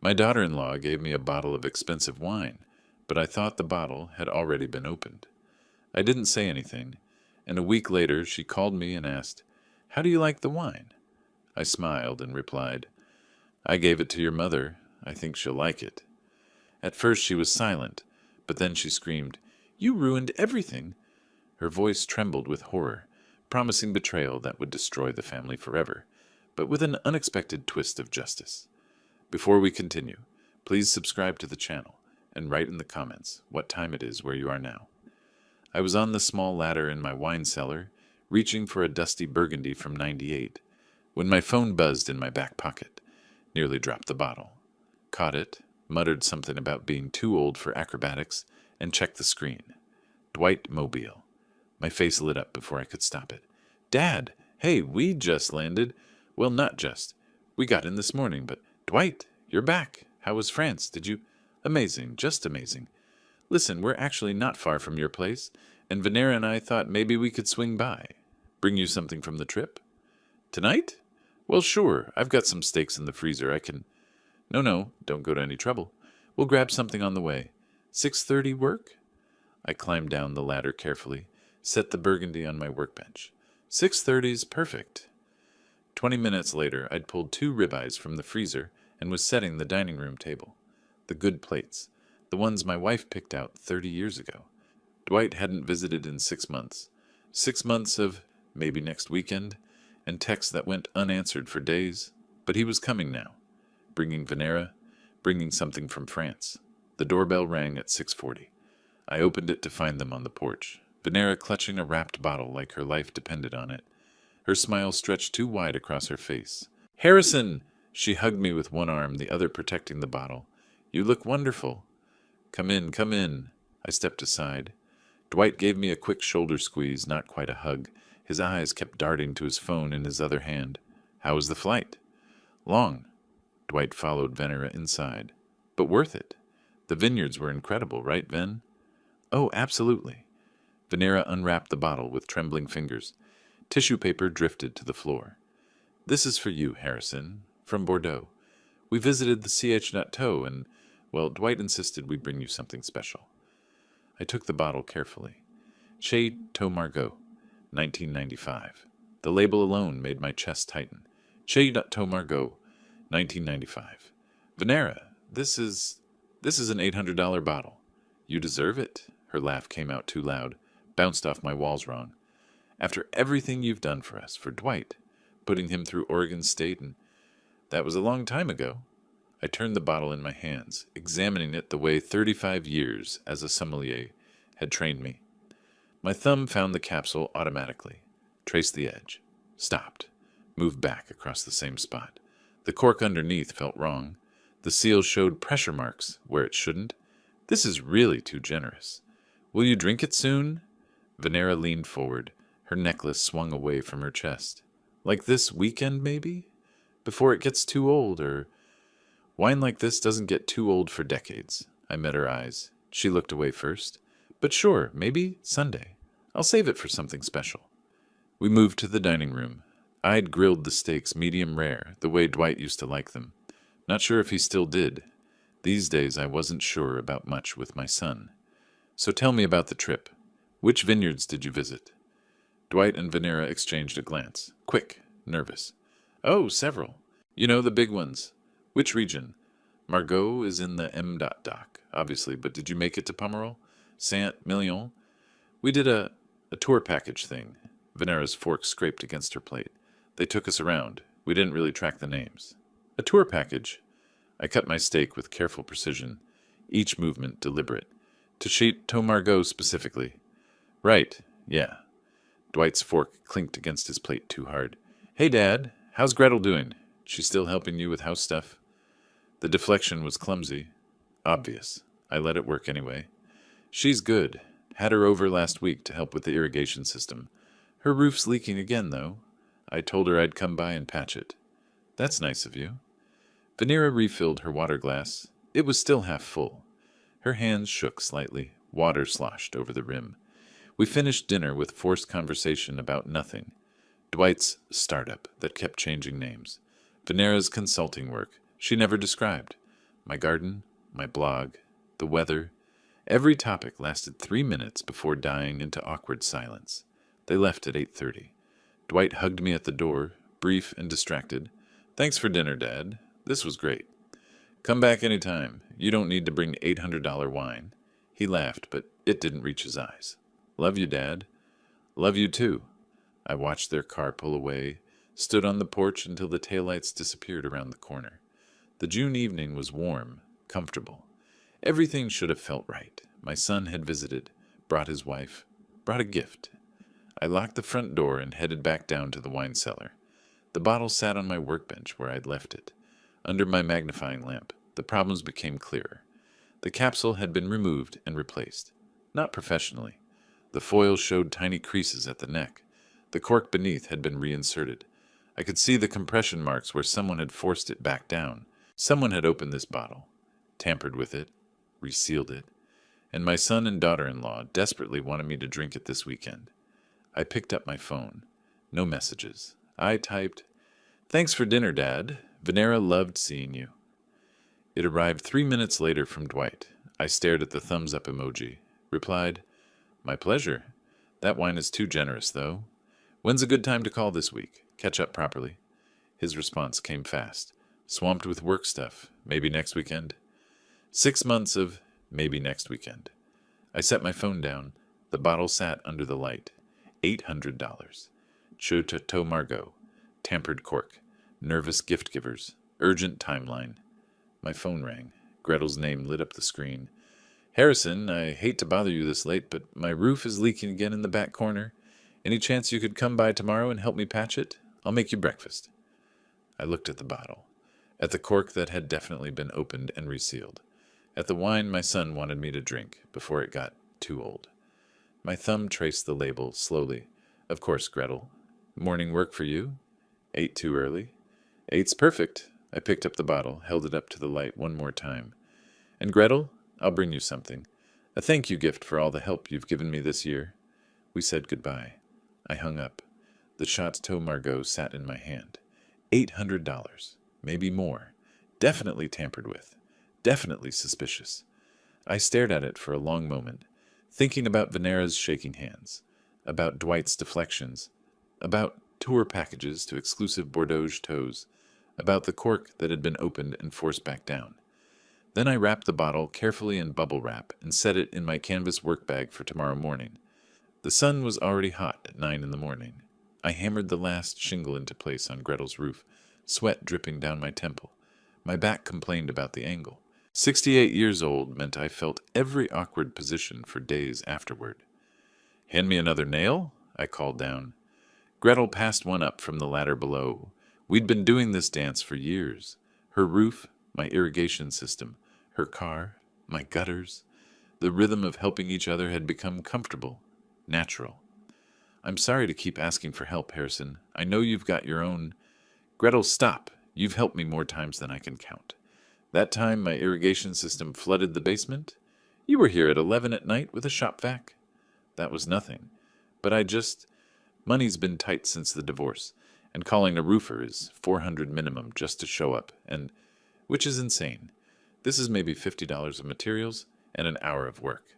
My daughter-in-law gave me a bottle of expensive wine, but I thought the bottle had already been opened. I didn't say anything, and a week later she called me and asked, "How do you like the wine?" I smiled and replied, "I gave it to your mother. I think she'll like it." At first she was silent, but then she screamed, "You ruined everything!" Her voice trembled with horror, promising betrayal that would destroy the family forever, but with an unexpected twist of justice. Before we continue, please subscribe to the channel and write in the comments what time it is where you are now. I was on the small ladder in my wine cellar, reaching for a dusty Burgundy from '98, when my phone buzzed in my back pocket. Nearly dropped the bottle. Caught it, muttered something about being too old for acrobatics, and checked the screen. Dwight Mobile. My face lit up before I could stop it. "Dad! Hey, we just landed. Well, not just. We got in this morning, but Dwight, you're back. How was France? Did you—" "Amazing, just amazing. Listen, we're actually not far from your place, and Venera and I thought maybe we could swing by. Bring you something from the trip? Tonight? Well, sure. I've got some steaks in the freezer. I can—" No, don't go to any trouble. We'll grab something on the way. 6:30 work?" I climbed down the ladder carefully, set the Burgundy on my workbench. 6:30's perfect. 20 minutes later, I'd pulled 2 ribeyes from the freezer and was setting the dining room table. The good plates, the ones my wife picked out 30 years ago. Dwight hadn't visited in 6 months. 6 months of maybe next weekend, and texts that went unanswered for days. But he was coming now, bringing Venera, bringing something from France. The doorbell rang at 6:40. I opened it to find them on the porch, Venera clutching a wrapped bottle like her life depended on it. Her smile stretched too wide across her face. "Harrison!" She hugged me with one arm, the other protecting the bottle. "You look wonderful." Come in, come in." I stepped aside. Dwight gave me a quick shoulder squeeze, not quite a hug. His eyes kept darting to his phone in his other hand. "How was the flight?" "Long." Dwight followed Venera inside. "But worth it. The vineyards were incredible, right, Ven?" "Oh, absolutely." Venera unwrapped the bottle with trembling fingers. Tissue paper drifted to the floor. "This is for you, Harrison, from Bordeaux. We visited the Siege Chateau and, well, Dwight insisted we bring you something special." I took the bottle carefully. Chateau Margaux, 1995. The label alone made my chest tighten. Chateau Margaux, 1995. "Venera, this is an $800 bottle." "You deserve it." Her laugh came out too loud, bounced off my walls wrong. "After everything you've done for us, for Dwight, putting him through Oregon State, and that was a long time ago." I turned the bottle in my hands, examining it the way 35 years as a sommelier had trained me. My thumb found the capsule automatically, traced the edge, stopped, moved back across the same spot. The cork underneath felt wrong. The seal showed pressure marks where it shouldn't. "This is really too generous. Will you drink it soon?" Venera leaned forward. Her necklace swung away from her chest. "Like this weekend, maybe? Before it gets too old, or—" "Wine like this doesn't get too old for decades." I met her eyes. She looked away first. "But sure, maybe Sunday. I'll save it for something special." We moved to the dining room. I'd grilled the steaks medium rare, the way Dwight used to like them. Not sure if he still did. These days I wasn't sure about much with my son. "So tell me about the trip. Which vineyards did you visit?" Dwight and Venera exchanged a glance. Quick, nervous. "Oh, several. You know, the big ones. Which region?" "Margaux is in the M. Dock, obviously, but did you make it to Pomerol? Saint-Emilion?" "We did a tour package thing." Venera's fork scraped against her plate. "They took us around. We didn't really track the names." "A tour package?" I cut my steak with careful precision, each movement deliberate. "To Chateau Margaux specifically." "Right, yeah." Dwight's fork clinked against his plate too hard. "Hey, Dad, how's Gretel doing? She still helping you with house stuff?" The deflection was clumsy. Obvious. I let it work anyway. "She's good. Had her over last week to help with the irrigation system. Her roof's leaking again, though. I told her I'd come by and patch it." "That's nice of you." Venera refilled her water glass. It was still half full. Her hands shook slightly. Water sloshed over the rim. We finished dinner with forced conversation about nothing. Dwight's startup that kept changing names. Venera's consulting work she never described. My garden, my blog, the weather. Every topic lasted 3 minutes before dying into awkward silence. They left at 8:30. Dwight hugged me at the door, brief and distracted. "Thanks for dinner, Dad. This was great. Come back any time. You don't need to bring $800 wine." He laughed, but it didn't reach his eyes. "Love you, Dad." "Love you too." I watched their car pull away, stood on the porch until the taillights disappeared around the corner. The June evening was warm, comfortable. Everything should have felt right. My son had visited, brought his wife, brought a gift. I locked the front door and headed back down to the wine cellar. The bottle sat on my workbench where I'd left it. Under my magnifying lamp, the problems became clearer. The capsule had been removed and replaced. Not professionally. The foil showed tiny creases at the neck. The cork beneath had been reinserted. I could see the compression marks where someone had forced it back down. Someone had opened this bottle, tampered with it, resealed it, and my son and daughter-in-law desperately wanted me to drink it this weekend. I picked up my phone. No messages. I typed, "Thanks for dinner, Dad. Venera loved seeing you." It arrived 3 minutes later from Dwight. I stared at the thumbs-up emoji. Replied, "My pleasure. That wine is too generous, though. When's a good time to call this week? Catch up properly?" His response came fast. "Swamped with work stuff. Maybe next weekend." 6 months of maybe next weekend. I set my phone down. The bottle sat under the light. $800. Chateau Margaux. Tampered cork. Nervous gift givers. Urgent timeline. My phone rang. Gretel's name lit up the screen. "Harrison, I hate to bother you this late, but my roof is leaking again in the back corner. Any chance you could come by tomorrow and help me patch it? I'll make you breakfast." I looked at the bottle, at the cork that had definitely been opened and resealed, at the wine my son wanted me to drink before it got too old. My thumb traced the label slowly. "Of course, Gretel. Morning work for you? 8 too early?" "8's perfect." I picked up the bottle, held it up to the light one more time. "And Gretel, I'll bring you something. A thank you gift for all the help you've given me this year." We said goodbye. I hung up. The Chateau Margaux sat in my hand. $800. Maybe more. Definitely tampered with. Definitely suspicious. I stared at it for a long moment, thinking about Venera's shaking hands, about Dwight's deflections, about tour packages to exclusive Bordeaux toes, about the cork that had been opened and forced back down. Then I wrapped the bottle carefully in bubble wrap and set it in my canvas work bag for tomorrow morning. The sun was already hot at 9 in the morning. I hammered the last shingle into place on Gretel's roof, sweat dripping down my temple. My back complained about the angle. 68 years old meant I felt every awkward position for days afterward. "Hand me another nail?" I called down. Gretel passed one up from the ladder below. We'd been doing this dance for years. Her roof, my irrigation system, her car, my gutters. The rhythm of helping each other had become comfortable, natural. "I'm sorry to keep asking for help, Harrison. I know you've got your own—" "Gretel, stop. You've helped me more times than I can count. That time my irrigation system flooded the basement, you were here at 11 at night with a shop vac. That was nothing. But money's been tight since the divorce, and calling a roofer is $400 minimum just to show up, which is insane. This is maybe $50 of materials and an hour of work."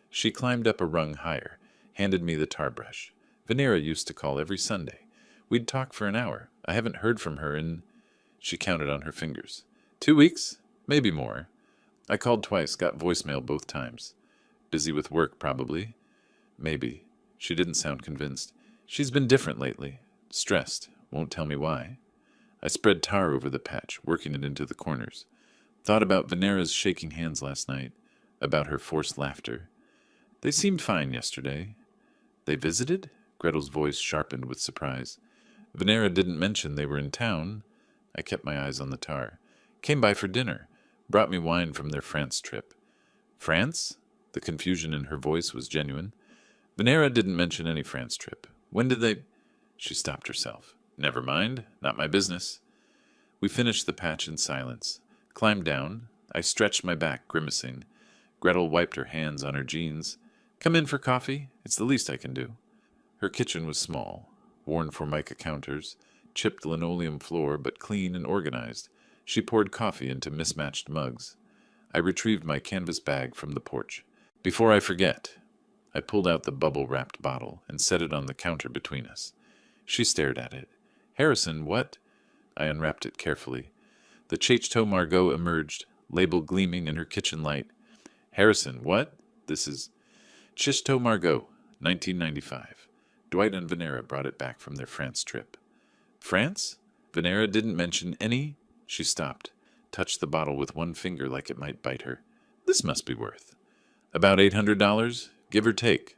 She climbed up a rung higher, handed me the tar brush. Venera used to call every Sunday. We'd talk for an hour. I haven't heard from her in... She counted on her fingers. 2 weeks? Maybe more. I called twice, got voicemail both times. Busy with work, probably. Maybe. She didn't sound convinced. She's been different lately. Stressed. Won't tell me why. I spread tar over the patch, working it into the corners. Thought about Venera's shaking hands last night. About her forced laughter. They seemed fine yesterday. They visited? Gretel's voice sharpened with surprise. Venera didn't mention they were in town. I kept my eyes on the tar. Came by for dinner. Brought me wine from their France trip. France? The confusion in her voice was genuine. Venera didn't mention any France trip. When did they... She stopped herself. Never mind. Not my business. We finished the patch in silence. Climbed down. I stretched my back, grimacing. Gretel wiped her hands on her jeans. Come in for coffee? It's the least I can do. Her kitchen was small. Worn Formica counters. Chipped linoleum floor, but clean and organized. She poured coffee into mismatched mugs. I retrieved my canvas bag from the porch. Before I forget, I pulled out the bubble-wrapped bottle and set it on the counter between us. She stared at it. Harrison, what? I unwrapped it carefully. The Chateau Margaux emerged, label gleaming in her kitchen light. Harrison, what? This is Chateau Margaux, 1995. Dwight and Venera brought it back from their France trip. France? Venera didn't mention any. She stopped, touched the bottle with one finger like it might bite her. This must be worth about $800, give or take.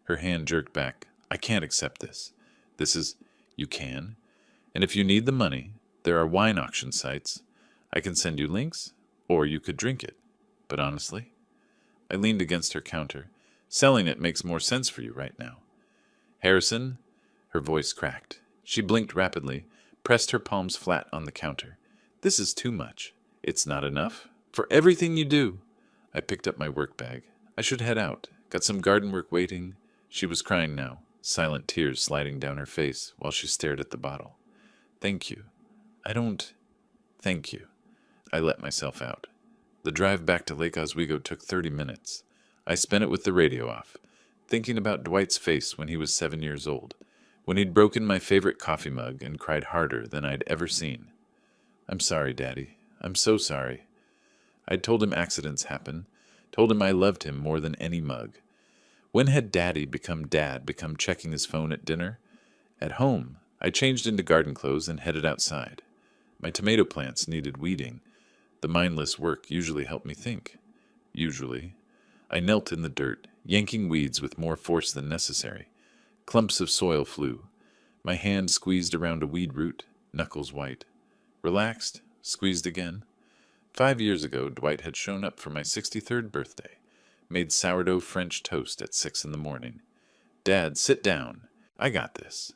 Her hand jerked back. I can't accept this. This is... You can. And if you need the money, there are wine auction sites. I can send you links, or you could drink it. But honestly, I leaned against her counter. Selling it makes more sense for you right now. Harrison? Her voice cracked. She blinked rapidly, pressed her palms flat on the counter. This is too much. It's not enough. For everything you do. I picked up my work bag. I should head out. Got some garden work waiting. She was crying now, silent tears sliding down her face while she stared at the bottle. Thank you. I don't... Thank you. I let myself out. The drive back to Lake Oswego took 30 minutes. I spent it with the radio off, thinking about Dwight's face when he was 7 years old, when he'd broken my favorite coffee mug and cried harder than I'd ever seen. I'm sorry, Daddy. I'm so sorry. I'd told him accidents happen, told him I loved him more than any mug. When had Daddy become Dad, become checking his phone at dinner? At home, I changed into garden clothes and headed outside. My tomato plants needed weeding. The mindless work usually helped me think. Usually. I knelt in the dirt, yanking weeds with more force than necessary. Clumps of soil flew. My hand squeezed around a weed root, knuckles white. Relaxed, squeezed again. 5 years ago, Dwight had shown up for my 63rd birthday, made sourdough French toast at 6 in the morning. Dad, sit down. I got this.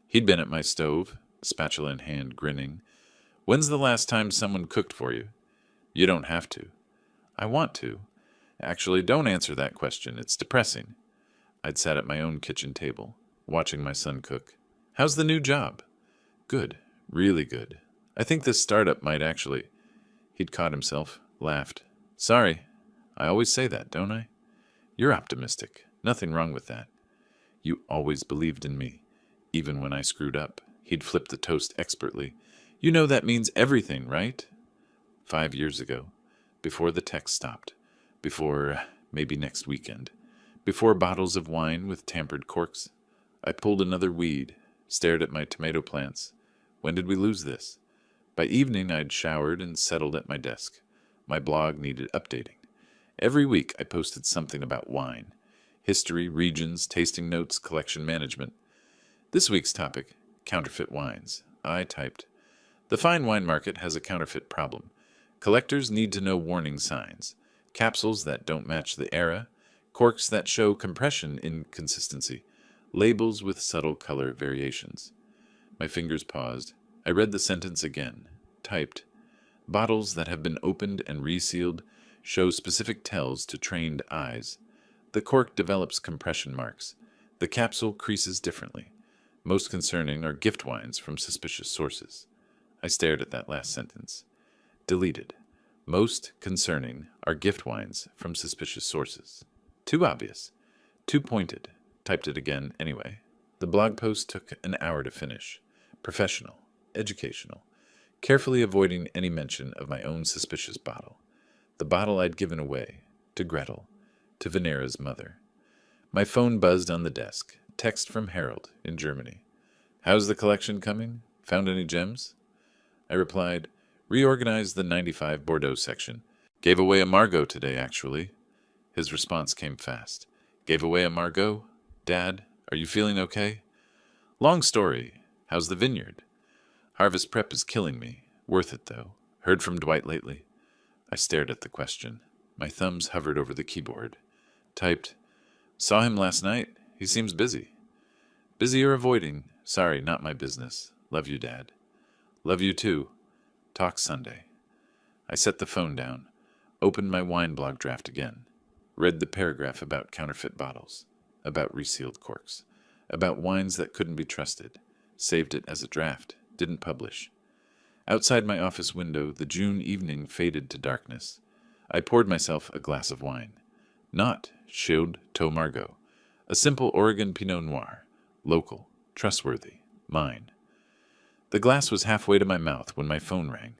He'd been at my stove, spatula in hand, grinning. When's the last time someone cooked for you? You don't have to. I want to. Actually, don't answer that question. It's depressing. I'd sat at my own kitchen table, watching my son cook. How's the new job? Good. Really good. I think this startup might actually... He'd caught himself, laughed. Sorry. I always say that, don't I? You're optimistic. Nothing wrong with that. You always believed in me, even when I screwed up. He'd flipped the toast expertly. You know that means everything, right? 5 years ago, before the text stopped, before maybe next weekend, before bottles of wine with tampered corks, I pulled another weed, stared at my tomato plants. When did we lose this? By evening, I'd showered and settled at my desk. My blog needed updating. Every week, I posted something about wine. History, regions, tasting notes, collection management. This week's topic, counterfeit wines. I typed, the fine wine market has a counterfeit problem. Collectors need to know warning signs. Capsules that don't match the era. Corks that show compression inconsistency. Labels with subtle color variations. My fingers paused. I read the sentence again. Typed, bottles that have been opened and resealed show specific tells to trained eyes. The cork develops compression marks. The capsule creases differently. Most concerning are gift wines from suspicious sources. I stared at that last sentence. Deleted. Most concerning are gift wines from suspicious sources. Too obvious. Too pointed. Typed it again anyway. The blog post took an hour to finish. Professional. Educational. Carefully avoiding any mention of my own suspicious bottle. The bottle I'd given away. To Gretel. To Venera's mother. My phone buzzed on the desk. Text from Harold in Germany. How's the collection coming? Found any gems? I replied, reorganized the 95 Bordeaux section. Gave away a Margaux today, actually. His response came fast. Gave away a Margaux? Dad, are you feeling okay? Long story. How's the vineyard? Harvest prep is killing me. Worth it, though. Heard from Dwight lately? I stared at the question. My thumbs hovered over the keyboard. Typed, saw him last night. He seems busy. Busy or avoiding? Sorry, not my business. Love you, Dad. Love you, too. Talk Sunday. I set the phone down, opened my wine blog draft again, read the paragraph about counterfeit bottles, about resealed corks, about wines that couldn't be trusted, saved it as a draft, didn't publish. Outside my office window, the June evening faded to darkness. I poured myself a glass of wine. Not Chilled to Margaux. A simple Oregon Pinot Noir. Local. Trustworthy. Mine. The glass was halfway to my mouth when my phone rang.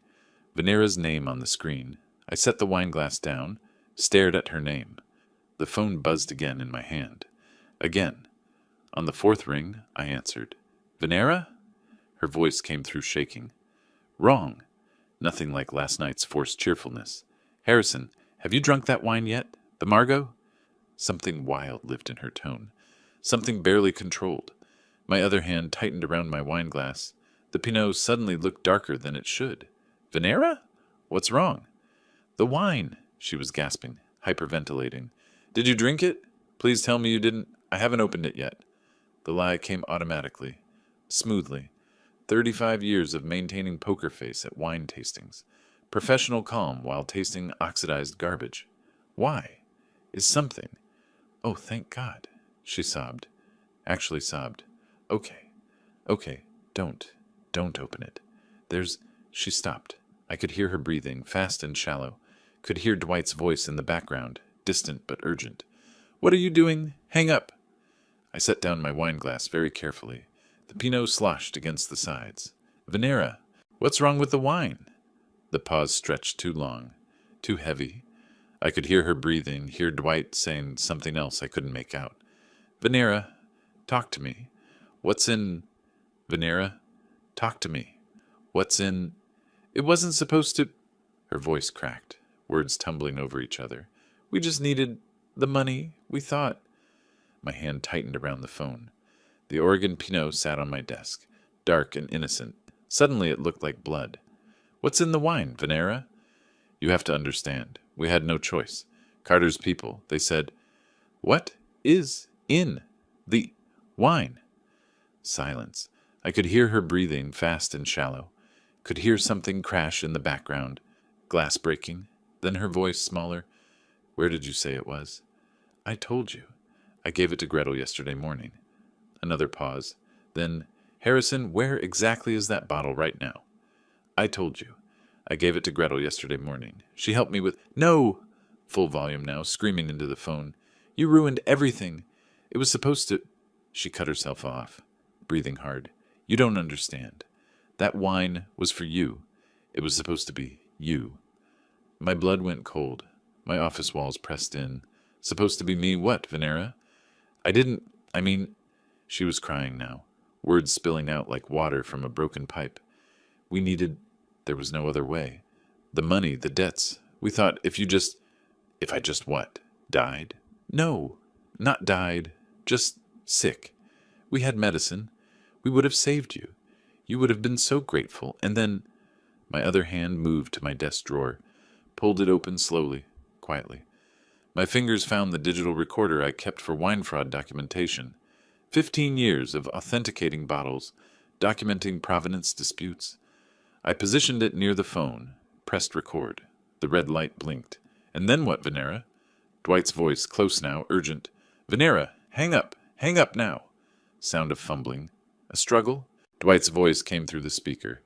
Venera's name on the screen. I set the wine glass down, stared at her name. The phone buzzed again in my hand. Again. On the fourth ring, I answered. Venera? Her voice came through shaking. Wrong. Nothing like last night's forced cheerfulness. Harrison, have you drunk that wine yet? The Margaux? Something wild lived in her tone. Something barely controlled. My other hand tightened around my wine glass. The Pinot suddenly looked darker than it should. Venera? What's wrong? The wine, she was gasping, hyperventilating. Did you drink it? Please tell me you didn't. I haven't opened it yet. The lie came automatically, smoothly. 35 years of maintaining poker face at wine tastings. Professional calm while tasting oxidized garbage. Why? Is something. Oh, thank God, she sobbed. Actually sobbed. Okay, don't open it. She stopped. I could hear her breathing, fast and shallow. Could hear Dwight's voice in the background, distant but urgent. What are you doing? Hang up. I set down my wine glass very carefully. The Pinot sloshed against the sides. Venera, what's wrong with the wine? The pause stretched too long, too heavy. I could hear her breathing, hear Dwight saying something else I couldn't make out. Venera, talk to me. What's in... Venera, talk to me. What's in... It wasn't supposed to... Her voice cracked, words tumbling over each other. We just needed the money, we thought. My hand tightened around the phone. The Oregon Pinot sat on my desk, dark and innocent. Suddenly it looked like blood. What's in the wine, Venera? You have to understand. We had no choice. Carter's people, they said, What is in the wine? Silence. I could hear her breathing, fast and shallow. Could hear something crash in the background. Glass breaking. Then her voice smaller. Where did you say it was? I told you. I gave it to Gretel yesterday morning. Another pause. Then, Harrison, where exactly is that bottle right now? I told you. I gave it to Gretel yesterday morning. She helped me with... No! Full volume now, screaming into the phone. You ruined everything. It was supposed to... She cut herself off, breathing hard. You don't understand. That wine was for you. It was supposed to be you. My blood went cold. My office walls pressed in. Supposed to be me what, Venera? I mean... She was crying now, words spilling out like water from a broken pipe. We needed... There was no other way. The money, the debts. We thought if I just what? Died? No, not died. Just sick. We had medicine. We would have saved you. You would have been so grateful. And then... My other hand moved to my desk drawer, pulled it open slowly, quietly. My fingers found the digital recorder I kept for wine fraud documentation. 15 years of authenticating bottles, documenting provenance disputes. I positioned it near the phone, pressed record. The red light blinked. And then what, Venera? Dwight's voice, close now, urgent. Venera, hang up now. Sound of fumbling. A struggle? Dwight's voice came through the speaker.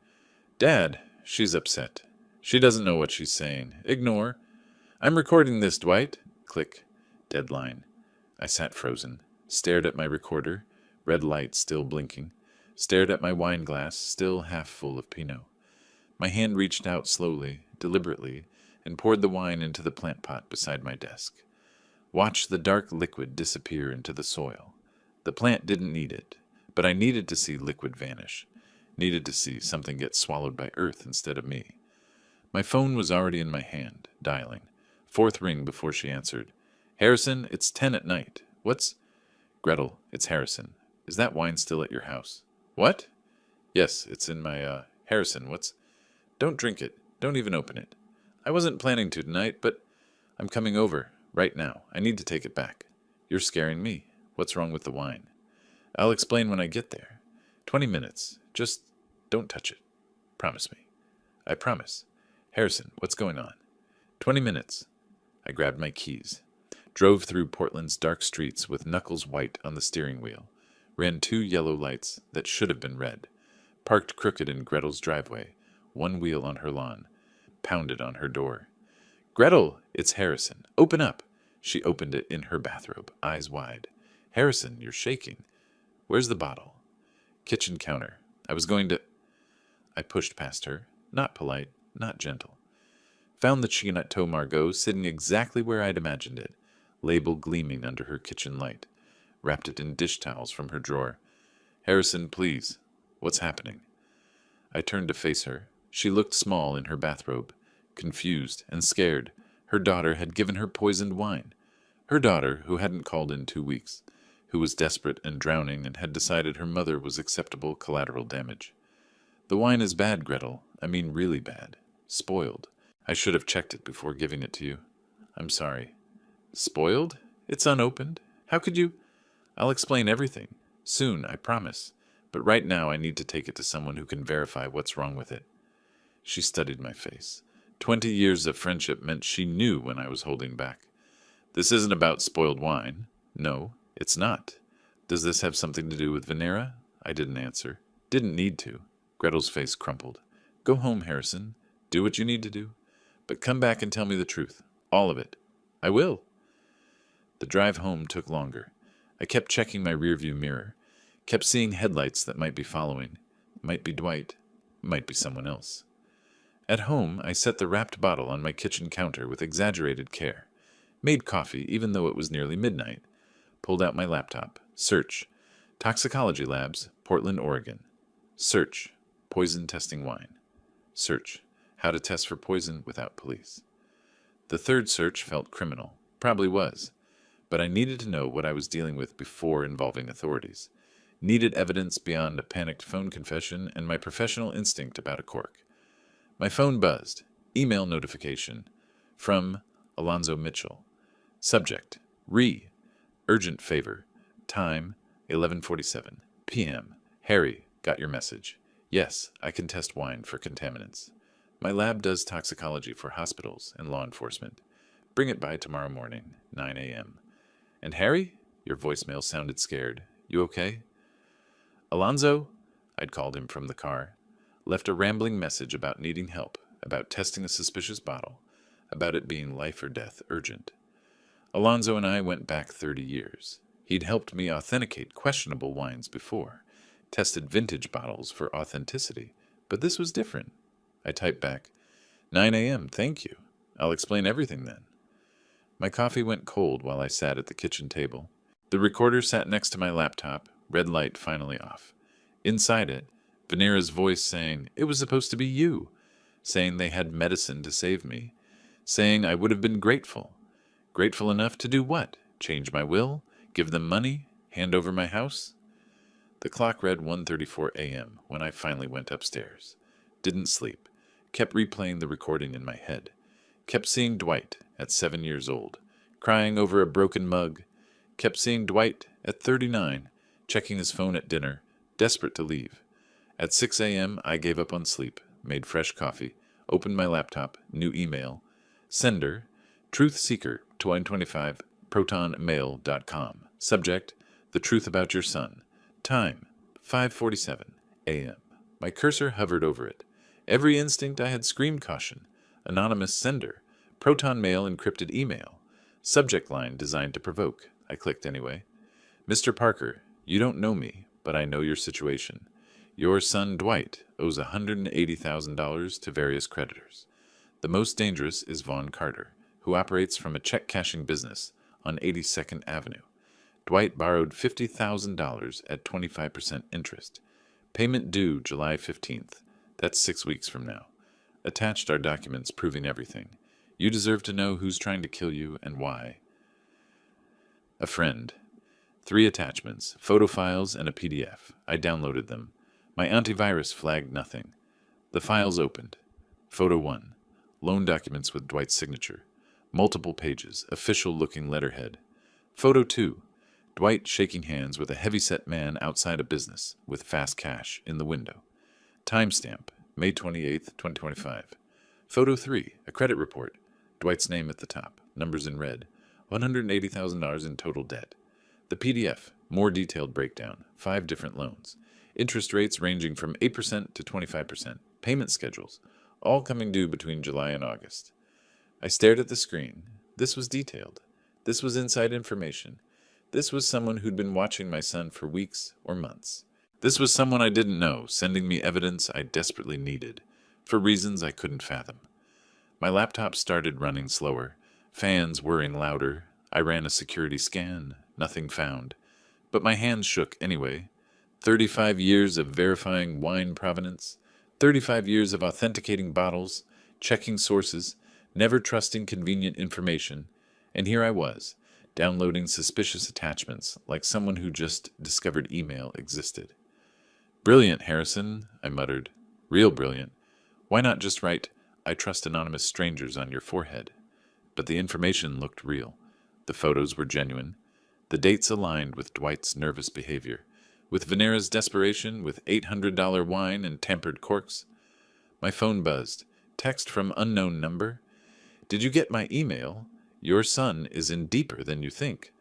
Dad, she's upset. She doesn't know what she's saying. Ignore. I'm recording this, Dwight. Click. Deadline. I sat frozen, stared at my recorder, red light still blinking, stared at my wine glass, still half full of Pinot. My hand reached out slowly, deliberately, and poured the wine into the plant pot beside my desk. Watched the dark liquid disappear into the soil. The plant didn't need it, but I needed to see liquid vanish, needed to see something get swallowed by earth instead of me. My phone was already in my hand, dialing. Fourth ring before she answered. Harrison, it's 10 at night. What's... Gretel, it's Harrison. Is that wine still at your house? What? Yes, it's in my, Harrison, what's... Don't drink it. Don't even open it. I wasn't planning to tonight, but I'm coming over, right now. I need to take it back. You're scaring me. What's wrong with the wine? I'll explain when I get there. 20 minutes. Just don't touch it. Promise me. I promise. Harrison, what's going on? 20 minutes. I grabbed my keys. Drove through Portland's dark streets with knuckles white on the steering wheel. Ran 2 yellow lights that should have been red. Parked crooked in Gretel's driveway. one wheel on her lawn, pounded on her door. "Gretel, it's Harrison. Open up." She opened it in her bathrobe, eyes wide. "Harrison, you're shaking. Where's the bottle?" "Kitchen counter. I was going to—" I pushed past her, not polite, not gentle. Found the Chateau Margaux sitting exactly where I'd imagined it, label gleaming under her kitchen light. Wrapped it in dish towels from her drawer. "Harrison, please. What's happening?" I turned to face her. She looked small in her bathrobe, confused and scared. Her daughter had given her poisoned wine. Her daughter, who hadn't called in 2 weeks, who was desperate and drowning and had decided her mother was acceptable collateral damage. "The wine is bad, Gretel. I mean really bad. Spoiled. I should have checked it before giving it to you. I'm sorry." "Spoiled? It's unopened. How could you—" "I'll explain everything. Soon, I promise. But right now I need to take it to someone who can verify what's wrong with it." She studied my face. 20 years of friendship meant she knew when I was holding back. "This isn't about spoiled wine." "No, it's not." "Does this have something to do with Venera?" I didn't answer. Didn't need to. Gretel's face crumpled. "Go home, Harrison. Do what you need to do. But come back and tell me the truth. All of it." "I will." The drive home took longer. I kept checking my rearview mirror. Kept seeing headlights that might be following. Might be Dwight. Might be someone else. At home, I set the wrapped bottle on my kitchen counter with exaggerated care. Made coffee, even though it was nearly midnight. Pulled out my laptop. Search. Toxicology Labs, Portland, Oregon. Search. Poison testing wine. Search. How to test for poison without police. The third search felt criminal. Probably was. But I needed to know what I was dealing with before involving authorities. Needed evidence beyond a panicked phone confession and my professional instinct about a cork. My phone buzzed. Email notification. From Alonzo Mitchell. Subject. Urgent favor. Time 11:47 p.m. Harry, got your message. Yes, I can test wine for contaminants. My lab does toxicology for hospitals and law enforcement. Bring it by tomorrow morning, 9 a.m. And Harry? Your voicemail sounded scared. You okay? Alonzo? I'd called him from the car. Left a rambling message about needing help, about testing a suspicious bottle, about it being life or death urgent. Alonzo and I went back 30 years. He'd helped me authenticate questionable wines before, tested vintage bottles for authenticity, but this was different. I typed back, 9 a.m., thank you. I'll explain everything then. My coffee went cold while I sat at the kitchen table. The recorder sat next to my laptop, red light finally off. Inside it, Venera's voice saying, it was supposed to be you, saying they had medicine to save me, saying I would have been grateful. Grateful enough to do what? Change my will? Give them money? Hand over my house? The clock read 1:34 a.m. when I finally went upstairs. Didn't sleep. Kept replaying the recording in my head. Kept seeing Dwight at 7 years old, crying over a broken mug. Kept seeing Dwight at 39, checking his phone at dinner, desperate to leave. At 6 a.m., I gave up on sleep, made fresh coffee, opened my laptop, new email. Sender, Truth Seeker, 2025, protonmail.com. Subject, the truth about your son. Time, 5:47 a.m. My cursor hovered over it. Every instinct I had screamed caution. Anonymous sender. Proton Mail encrypted email. Subject line designed to provoke. I clicked anyway. Mr. Parker, you don't know me, but I know your situation. Your son Dwight owes $180,000 to various creditors. The most dangerous is Vaughn Carter, who operates from a check-cashing business on 82nd Avenue. Dwight borrowed $50,000 at 25% interest. Payment due July 15th. That's 6 weeks from now. Attached are documents proving everything. You deserve to know who's trying to kill you and why. A friend. 3 attachments, photo files, and a PDF. I downloaded them. My antivirus flagged nothing. The files opened. Photo 1. Loan documents with Dwight's signature. Multiple pages, official-looking letterhead. Photo 2. Dwight shaking hands with a heavy-set man outside a business with fast cash in the window. Timestamp, May 28, 2025. Photo 3, a credit report. Dwight's name at the top, numbers in red. $180,000 in total debt. The PDF, more detailed breakdown, 5 different loans. Interest rates ranging from 8% to 25%. payment schedules, all coming due between July and August. I stared at the screen. This was detailed. This was inside information. This was someone who'd been watching my son for weeks or months. This was someone I didn't know, sending me evidence I desperately needed, for reasons I couldn't fathom. My laptop started running slower, fans whirring louder. I ran a security scan, nothing found. But my hands shook anyway. 35 years of verifying wine provenance, 35 years of authenticating bottles, checking sources, never trusting convenient information, and here I was, downloading suspicious attachments like someone who just discovered email existed. "Brilliant, Harrison," I muttered. "Real brilliant. Why not just write, 'I trust anonymous strangers' on your forehead?" But the information looked real. The photos were genuine. The dates aligned with Dwight's nervous behavior, with Venera's desperation, with $800 wine and tampered corks. My phone buzzed. Text from unknown number. "Did you get my email? Your son is in deeper than you think.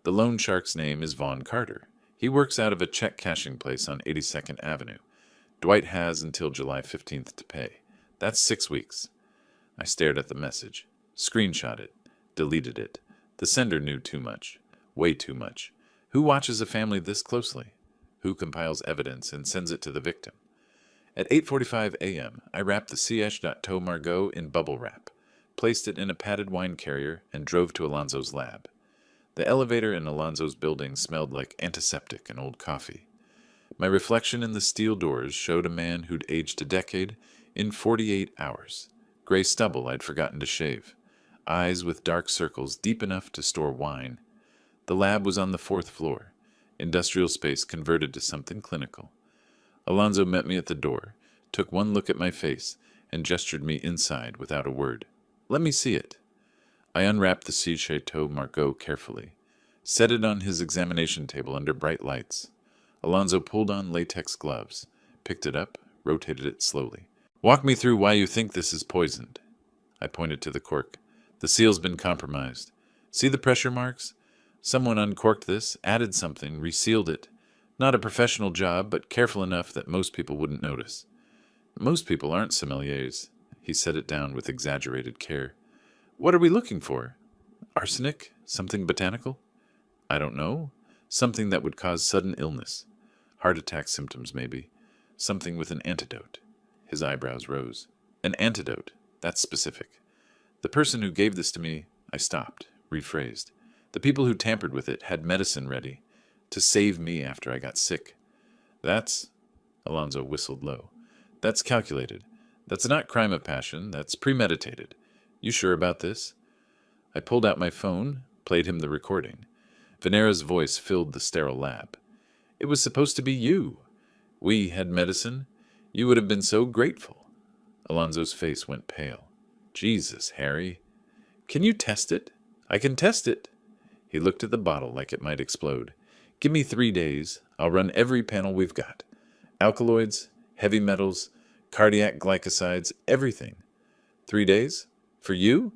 The loan shark's name is Vaughn Carter. He works out of a check cashing place on 82nd Avenue. Dwight has until July 15th to pay. That's 6 weeks." I stared at the message, screenshot it, deleted it. The sender knew too much. Way too much. Who watches a family this closely? Who compiles evidence and sends it to the victim? At 8:45 a.m., I wrapped the C.H.Tow Margot in bubble wrap, placed it in a padded wine carrier, and drove to Alonzo's lab. The elevator in Alonzo's building smelled like antiseptic and old coffee. My reflection in the steel doors showed a man who'd aged a decade in 48 hours. Gray stubble I'd forgotten to shave. Eyes with dark circles deep enough to store wine. The lab was on the 4th floor. Industrial space converted to something clinical. Alonzo met me at the door, took one look at my face, and gestured me inside without a word. "Let me see it." I unwrapped the C.H.Tow Margot carefully, set it on his examination table under bright lights. Alonzo pulled on latex gloves, picked it up, rotated it slowly. "Walk me through why you think this is poisoned." I pointed to the cork. "The seal's been compromised. See the pressure marks? Someone uncorked this, added something, resealed it. Not a professional job, but careful enough that most people wouldn't notice." "Most people aren't sommeliers." He set it down with exaggerated care. "What are we looking for? Arsenic? Something botanical?" "I don't know. Something that would cause sudden illness. Heart attack symptoms, maybe. Something with an antidote." His eyebrows rose. "An antidote. That's specific. The person who gave this to me..." I stopped, rephrased. "The people who tampered with it had medicine ready to save me after I got sick. That's..." Alonzo whistled low. "That's calculated. That's not crime of passion. That's premeditated. You sure about this?" I pulled out my phone, played him the recording. Venera's voice filled the sterile lab. "It was supposed to be you. We had medicine. You would have been so grateful." Alonzo's face went pale. "Jesus, Harry. Can you test it?" "I can test it." He looked at the bottle like it might explode. "Give me 3 days. I'll run every panel we've got. Alkaloids, heavy metals, cardiac glycosides, everything. 3 days? For you?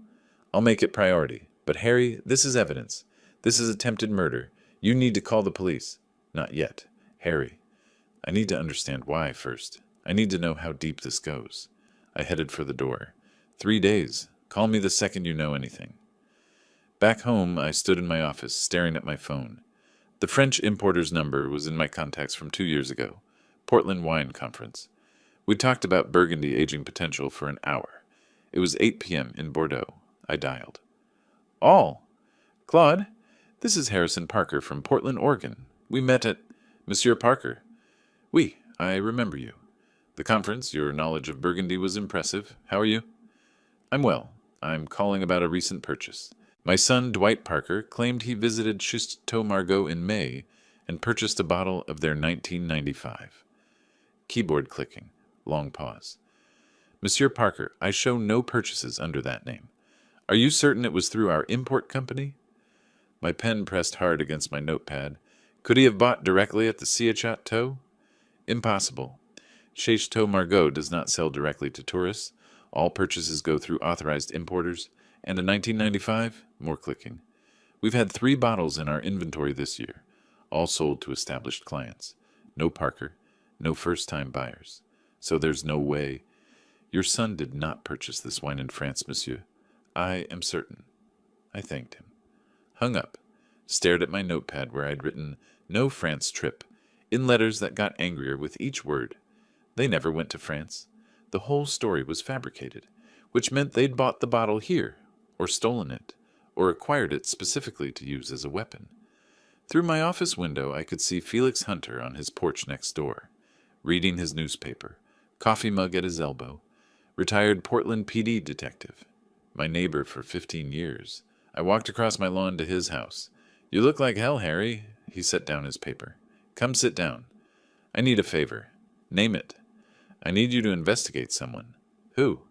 I'll make it priority. But Harry, this is evidence. This is attempted murder. You need to call the police." "Not yet. Harry. I need to understand why first. I need to know how deep this goes." I headed for the door. 3 days. Call me the second you know anything." Back home, I stood in my office, staring at my phone. The French importer's number was in my contacts from 2 years ago. Portland Wine Conference. We talked about Burgundy aging potential for an hour. It was 8 p.m. in Bordeaux. I dialed. "All. Claude, this is Harrison Parker from Portland, Oregon. We met at..." "Monsieur Parker." "Oui, I remember you. The conference, your knowledge of Burgundy was impressive. How are you?" "I'm well. I'm calling about a recent purchase. My son, Dwight Parker, claimed he visited Chateau Margaux in May and purchased a bottle of their 1995. Keyboard clicking. Long pause. "Monsieur Parker, I show no purchases under that name. Are you certain it was through our import company?" My pen pressed hard against my notepad. Could he have bought directly at the Chateau? Impossible. Chateau Margaux does not sell directly to tourists. All purchases go through authorized importers. And a 1995? More clicking. We've had 3 bottles in our inventory this year, all sold to established clients. No Parker, no first-time buyers. So there's no way. Your son did not purchase this wine in France, monsieur. I am certain. I thanked him. Hung up. Stared at my notepad where I'd written, "No France trip," in letters that got angrier with each word. They never went to France. The whole story was fabricated, which meant they'd bought the bottle here, or stolen it, or acquired it specifically to use as a weapon. Through my office window, I could see Felix Hunter on his porch next door, reading his newspaper, coffee mug at his elbow, retired Portland PD detective, my neighbor for 15 years. I walked across my lawn to his house. "You look like hell, Harry." He set down his paper. "Come sit down. I need a favor. Name it. I need you to investigate someone." "Who?"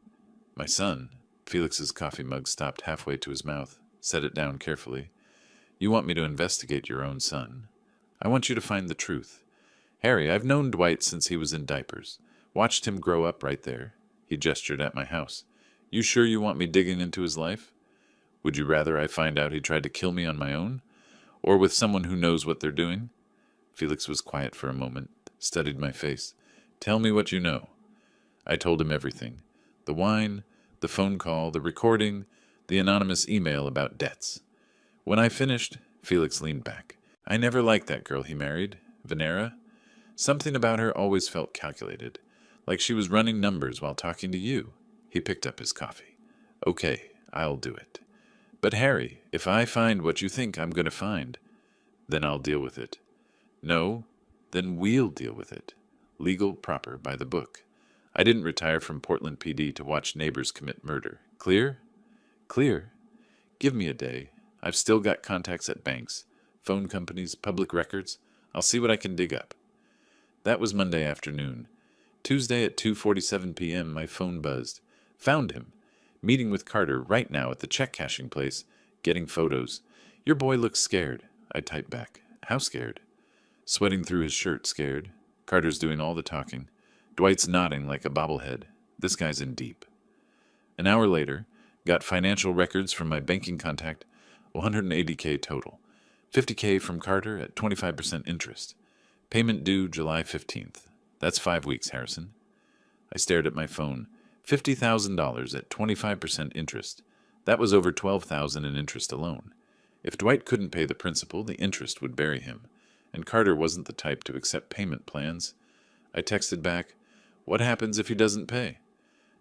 "My son." Felix's coffee mug stopped halfway to his mouth. Set it down carefully. "You want me to investigate your own son? I want you to find the truth. Harry, I've known Dwight since he was in diapers. Watched him grow up right there." He gestured at my house. "You sure you want me digging into his life? Would you rather I find out he tried to kill me on my own? Or with someone who knows what they're doing?" Felix was quiet for a moment, studied my face. "Tell me what you know." I told him everything. The wine, the phone call, the recording, the anonymous email about debts. When I finished, Felix leaned back. "I never liked that girl he married, Venera. Something about her always felt calculated, like she was running numbers while talking to you." He picked up his coffee. "Okay, I'll do it. But Harry, if I find what you think I'm going to find, then I'll deal with it. No, then we'll deal with it. Legal, proper, by the book. I didn't retire from Portland PD to watch neighbors commit murder. Clear?" "Clear. Give me a day. I've still got contacts at banks, phone companies, public records. I'll see what I can dig up." That was Monday afternoon. Tuesday at 2:47 p.m. my phone buzzed. Found him. Meeting with Carter right now at the check cashing place, getting photos. "Your boy looks scared." I typed back. "How scared?" "Sweating through his shirt, scared. Carter's doing all the talking. Dwight's nodding like a bobblehead. This guy's in deep." An hour later, got financial records from my banking contact, $180K total. $50K from Carter at 25% interest. Payment due July 15th. That's 5 weeks, Harrison. I stared at my phone. $50,000 at 25% interest. That was over $12,000 in interest alone. If Dwight couldn't pay the principal, the interest would bury him. And Carter wasn't the type to accept payment plans. I texted back, "What happens if he doesn't pay?"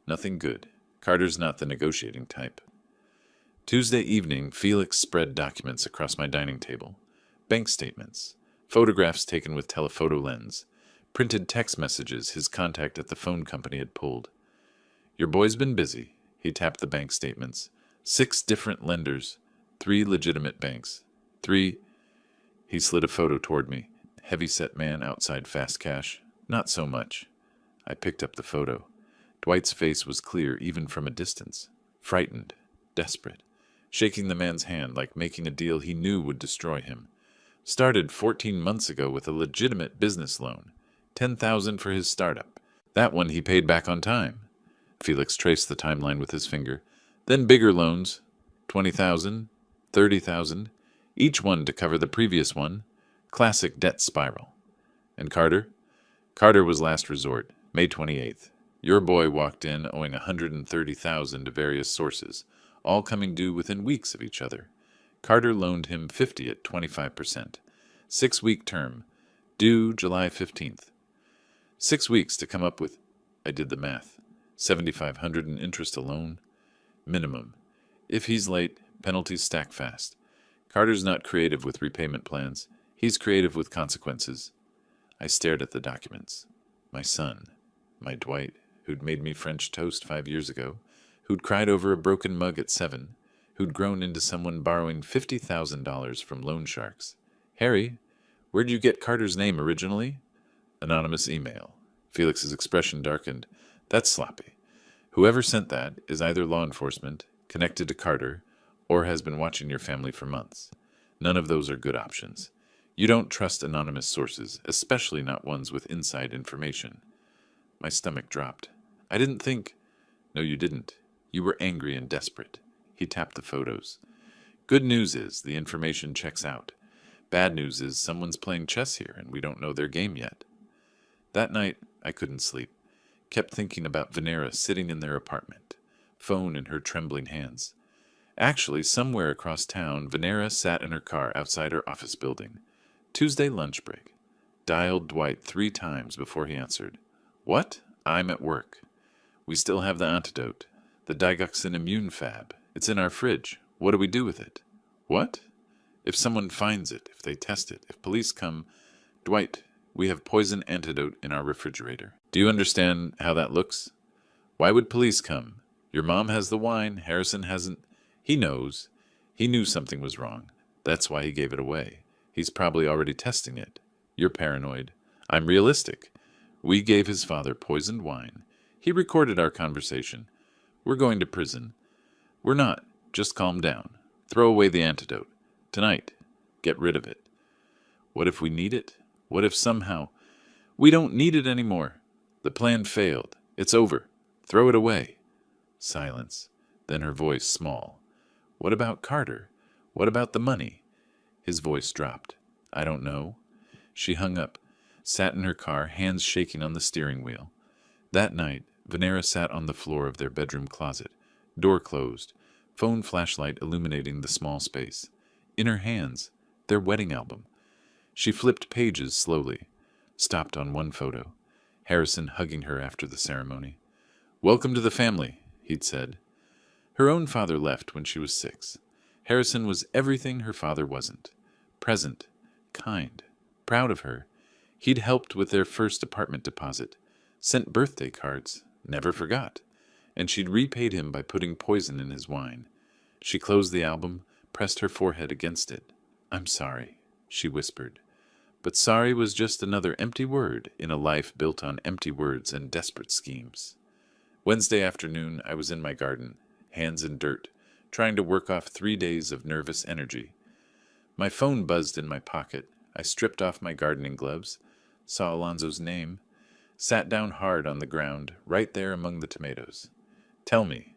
"Nothing good. Carter's not the negotiating type." Tuesday evening, Felix spread documents across my dining table. Bank statements, photographs taken with telephoto lens, printed text messages his contact at the phone company had pulled. "Your boy's been busy." He tapped the bank statements. 6 different lenders, 3 legitimate banks. 3. He slid a photo toward me. Heavy-set man outside Fast Cash. Not so much. I picked up the photo. Dwight's face was clear even from a distance. Frightened. Desperate. Shaking the man's hand like making a deal he knew would destroy him. Started 14 months ago with a legitimate business loan. $10,000 for his startup. That one he paid back on time. Felix traced the timeline with his finger. Then bigger loans. $20,000, $30,000, each one to cover the previous one. Classic debt spiral. And Carter? Carter was last resort, May 28th. Your boy walked in owing $130,000 to various sources, all coming due within weeks of each other. Carter loaned him $50 at 25%. 6-week term, due July 15th. 6 weeks to come up with, I did the math, $7,500 in interest alone. Minimum. If he's late, penalties stack fast. Carter's not creative with repayment plans. He's creative with consequences. I stared at the documents. My son, my Dwight, who'd made me French toast 5 years ago, who'd cried over a broken mug at 7, who'd grown into someone borrowing $50,000 from loan sharks. Harry, where'd you get Carter's name originally? Anonymous email. Felix's expression darkened. That's sloppy. Whoever sent that is either law enforcement, connected to Carter, or has been watching your family for months. None of those are good options. You don't trust anonymous sources, especially not ones with inside information. My stomach dropped. I didn't think... No, you didn't. You were angry and desperate. He tapped the photos. Good news is the information checks out. Bad news is someone's playing chess here and we don't know their game yet. That night, I couldn't sleep. kept thinking about Venera sitting in their apartment, phone in her trembling hands. Actually, somewhere across town, Venera sat in her car outside her office building. Tuesday lunch break. Dialed Dwight 3 times before he answered. What? I'm at work. We still have the antidote. The digoxin immune fab. It's in our fridge. What do we do with it? What? If someone finds it, if they test it, if police come... Dwight, we have poison antidote in our refrigerator. Do you understand how that looks? Why would police come? Your mom has the wine. Harrison hasn't... He knows. He knew something was wrong. That's why he gave it away. He's probably already testing it. You're paranoid. I'm realistic. We gave his father poisoned wine. He recorded our conversation. We're going to prison. We're not. Just calm down. Throw away the antidote. Tonight. Get rid of it. What if we need it? What if somehow... We don't need it anymore. The plan failed. It's over. Throw it away. Silence. Then her voice small. What about Carter? What about the money? His voice dropped. I don't know. She hung up, sat in her car, hands shaking on the steering wheel. That night, Venera sat on the floor of their bedroom closet, door closed, phone flashlight illuminating the small space. In her hands, their wedding album. She flipped pages slowly, stopped on one photo, Harrison hugging her after the ceremony. Welcome to the family, he'd said. Her own father left when she was 6. Harrison was everything her father wasn't. Present, kind, proud of her. He'd helped with their first apartment deposit, sent birthday cards, never forgot, and she'd repaid him by putting poison in his wine. She closed the album, pressed her forehead against it. I'm sorry, she whispered. But sorry was just another empty word in a life built on empty words and desperate schemes. Wednesday afternoon, I was in my garden, hands in dirt, trying to work off 3 days of nervous energy. My phone buzzed in my pocket. I stripped off my gardening gloves, saw Alonzo's name, sat down hard on the ground, right there among the tomatoes. Tell me.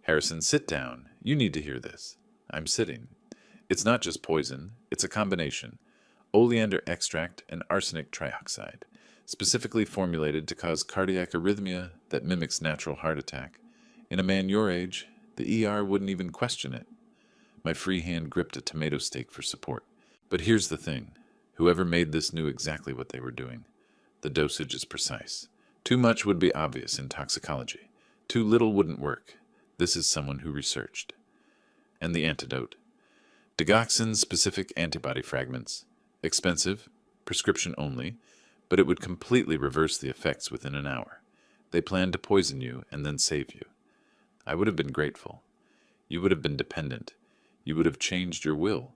Harrison, sit down. You need to hear this. I'm sitting. It's not just poison. It's a combination. Oleander extract and arsenic trioxide, specifically formulated to cause cardiac arrhythmia that mimics natural heart attack. In a man your age, the ER wouldn't even question it. My free hand gripped a tomato stake for support. But here's the thing. Whoever made this knew exactly what they were doing. The dosage is precise. Too much would be obvious in toxicology. Too little wouldn't work. This is someone who researched. And the antidote. Digoxin-specific antibody fragments. Expensive, prescription only, but it would completely reverse the effects within an hour. They planned to poison you and then save you. I would have been grateful. You would have been dependent. You would have changed your will,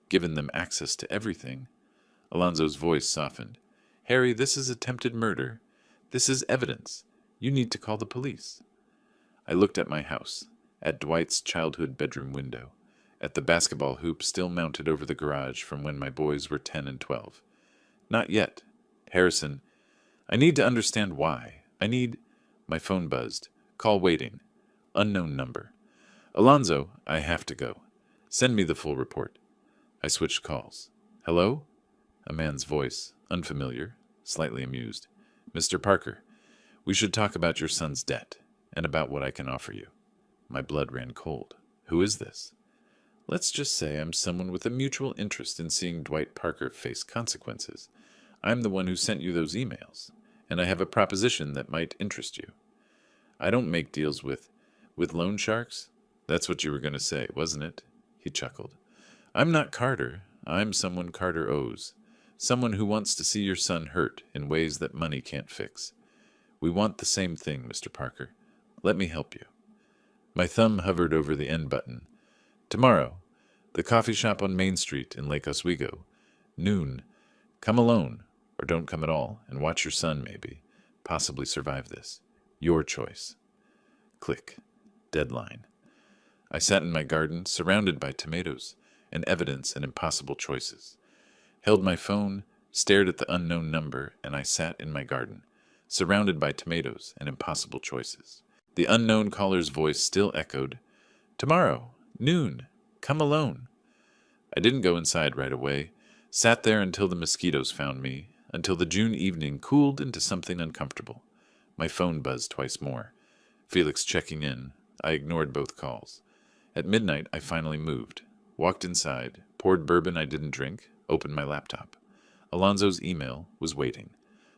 given them access to everything. Alonzo's voice softened. Harry, this is attempted murder. This is evidence. You need to call the police. I looked at my house, at Dwight's childhood bedroom window, at the basketball hoop still mounted over the garage from when my boys were 10 and 12. Not yet. Harrison, I need to understand why. My phone buzzed. Call waiting. Unknown number. Alonzo, I have to go. Send me the full report. I switched calls. Hello? A man's voice, unfamiliar, slightly amused. Mr. Parker, we should talk about your son's debt, and about what I can offer you. My blood ran cold. Who is this? Let's just say I'm someone with a mutual interest in seeing Dwight Parker face consequences. I'm the one who sent you those emails, and I have a proposition that might interest you. I don't make deals with loan sharks? That's what you were going to say, wasn't it? He chuckled. I'm not Carter. I'm someone Carter owes. Someone who wants to see your son hurt in ways that money can't fix. We want the same thing, Mr. Parker. Let me help you. My thumb hovered over the end button. Tomorrow, the coffee shop on Main Street in Lake Oswego. Noon. Come alone, or don't come at all, and watch your son, maybe. Possibly survive this. Your choice. Click. Deadline. I sat in my garden, surrounded by tomatoes, and evidence and impossible choices. Held my phone, stared at the unknown number, and I sat in my garden, surrounded by tomatoes and impossible choices. The unknown caller's voice still echoed, Tomorrow, noon, come alone. I didn't go inside right away, sat there until the mosquitoes found me, until the June evening cooled into something uncomfortable. My phone buzzed twice more. Felix checking in. I ignored both calls. At midnight, I finally moved. Walked inside, poured bourbon I didn't drink, opened my laptop. Alonzo's email was waiting.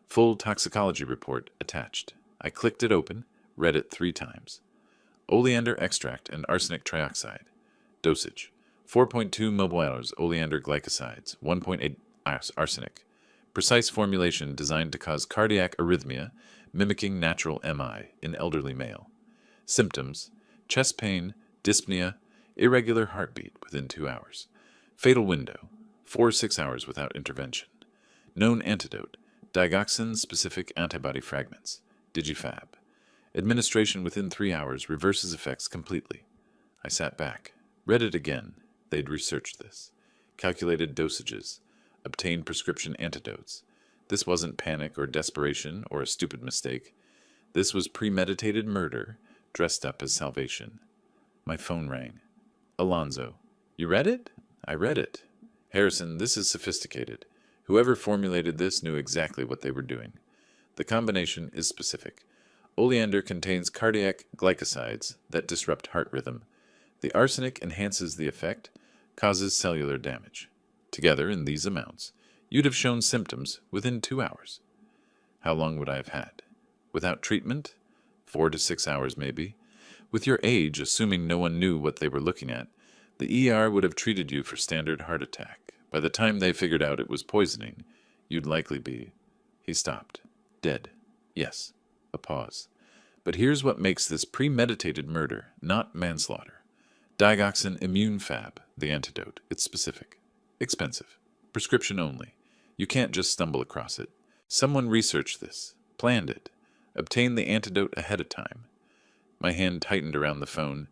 Full toxicology report attached. I clicked it open, read it 3 times. Oleander extract and arsenic trioxide. Dosage: 4.2 millimoles oleander glycosides, 1.8 arsenic. Precise formulation designed to cause cardiac arrhythmia, mimicking natural MI in elderly male. Symptoms: chest pain, dyspnea, irregular heartbeat within 2 hours. Fatal window: 4-6 hours without intervention. Known antidote: digoxin-specific antibody fragments. Digifab. Administration within 3 hours reverses effects completely. I sat back, read it again. They'd researched this. Calculated dosages. Obtained prescription antidotes. This wasn't panic or desperation or a stupid mistake. This was premeditated murder dressed up as salvation. My phone rang. Alonzo. You read it? I read it. Harrison, this is sophisticated. Whoever formulated this knew exactly what they were doing. The combination is specific. Oleander contains cardiac glycosides that disrupt heart rhythm. The arsenic enhances the effect, causes cellular damage. Together, in these amounts, you'd have shown symptoms within 2 hours. How long would I have had? Without treatment? 4 to 6 hours, maybe. With your age, assuming no one knew what they were looking at, the ER would have treated you for standard heart attack. By the time they figured out it was poisoning, you'd likely be... He stopped. Dead. Yes. A pause. But here's what makes this premeditated murder, not manslaughter. Digoxin immune fab, the antidote. It's specific. Expensive. Prescription only. You can't just stumble across it. Someone researched this, planned it, obtained the antidote ahead of time. My hand tightened around the phone.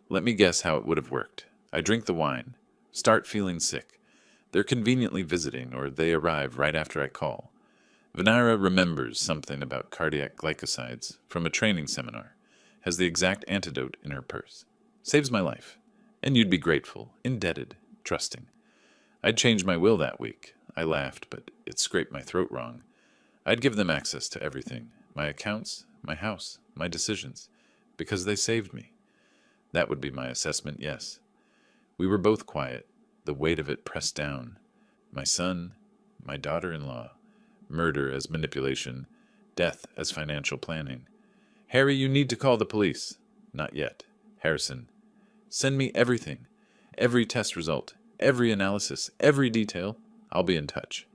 Let me guess how it would have worked. I drink the wine, start feeling sick. They're conveniently visiting, or they arrive right after I call. Venera remembers something about cardiac glycosides from a training seminar, has the exact antidote in her purse. Saves my life. And you'd be grateful, indebted, trusting. I'd change my will that week. I laughed, but it scraped my throat wrong. I'd give them access to everything. My accounts, my house, my decisions. Because they saved me. That would be my assessment, yes. We were both quiet, the weight of it pressed down. My son, my daughter-in-law. Murder as manipulation, death as financial planning. Harry, you need to call the police. Not yet. Harrison. Send me everything. Every test result. Every analysis. Every detail. I'll be in touch.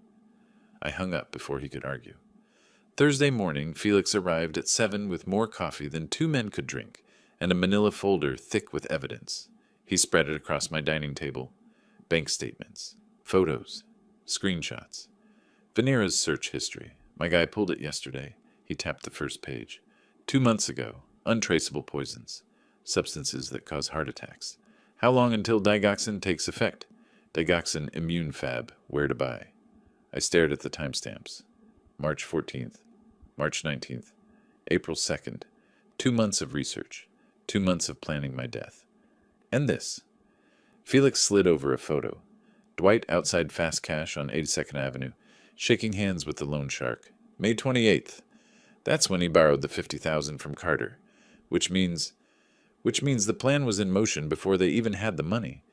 I hung up before he could argue. Thursday morning, Felix arrived at 7 with more coffee than 2 men could drink, and a manila folder thick with evidence. He spread it across my dining table. Bank statements. Photos. Screenshots. Venera's search history. My guy pulled it yesterday. He tapped the first page. 2 months ago. Untraceable poisons. Substances that cause heart attacks. How long until digoxin takes effect? Digoxin immune fab. Where to buy? I stared at the timestamps. March 14th. March 19th. April 2nd. 2 months of research. 2 months of planning my death. And this. Felix slid over a photo. Dwight outside Fast Cash on 82nd Avenue. Shaking hands with the loan shark. May 28th. That's when he borrowed the $50,000 from Carter. Which means the plan was in motion before they even had the money.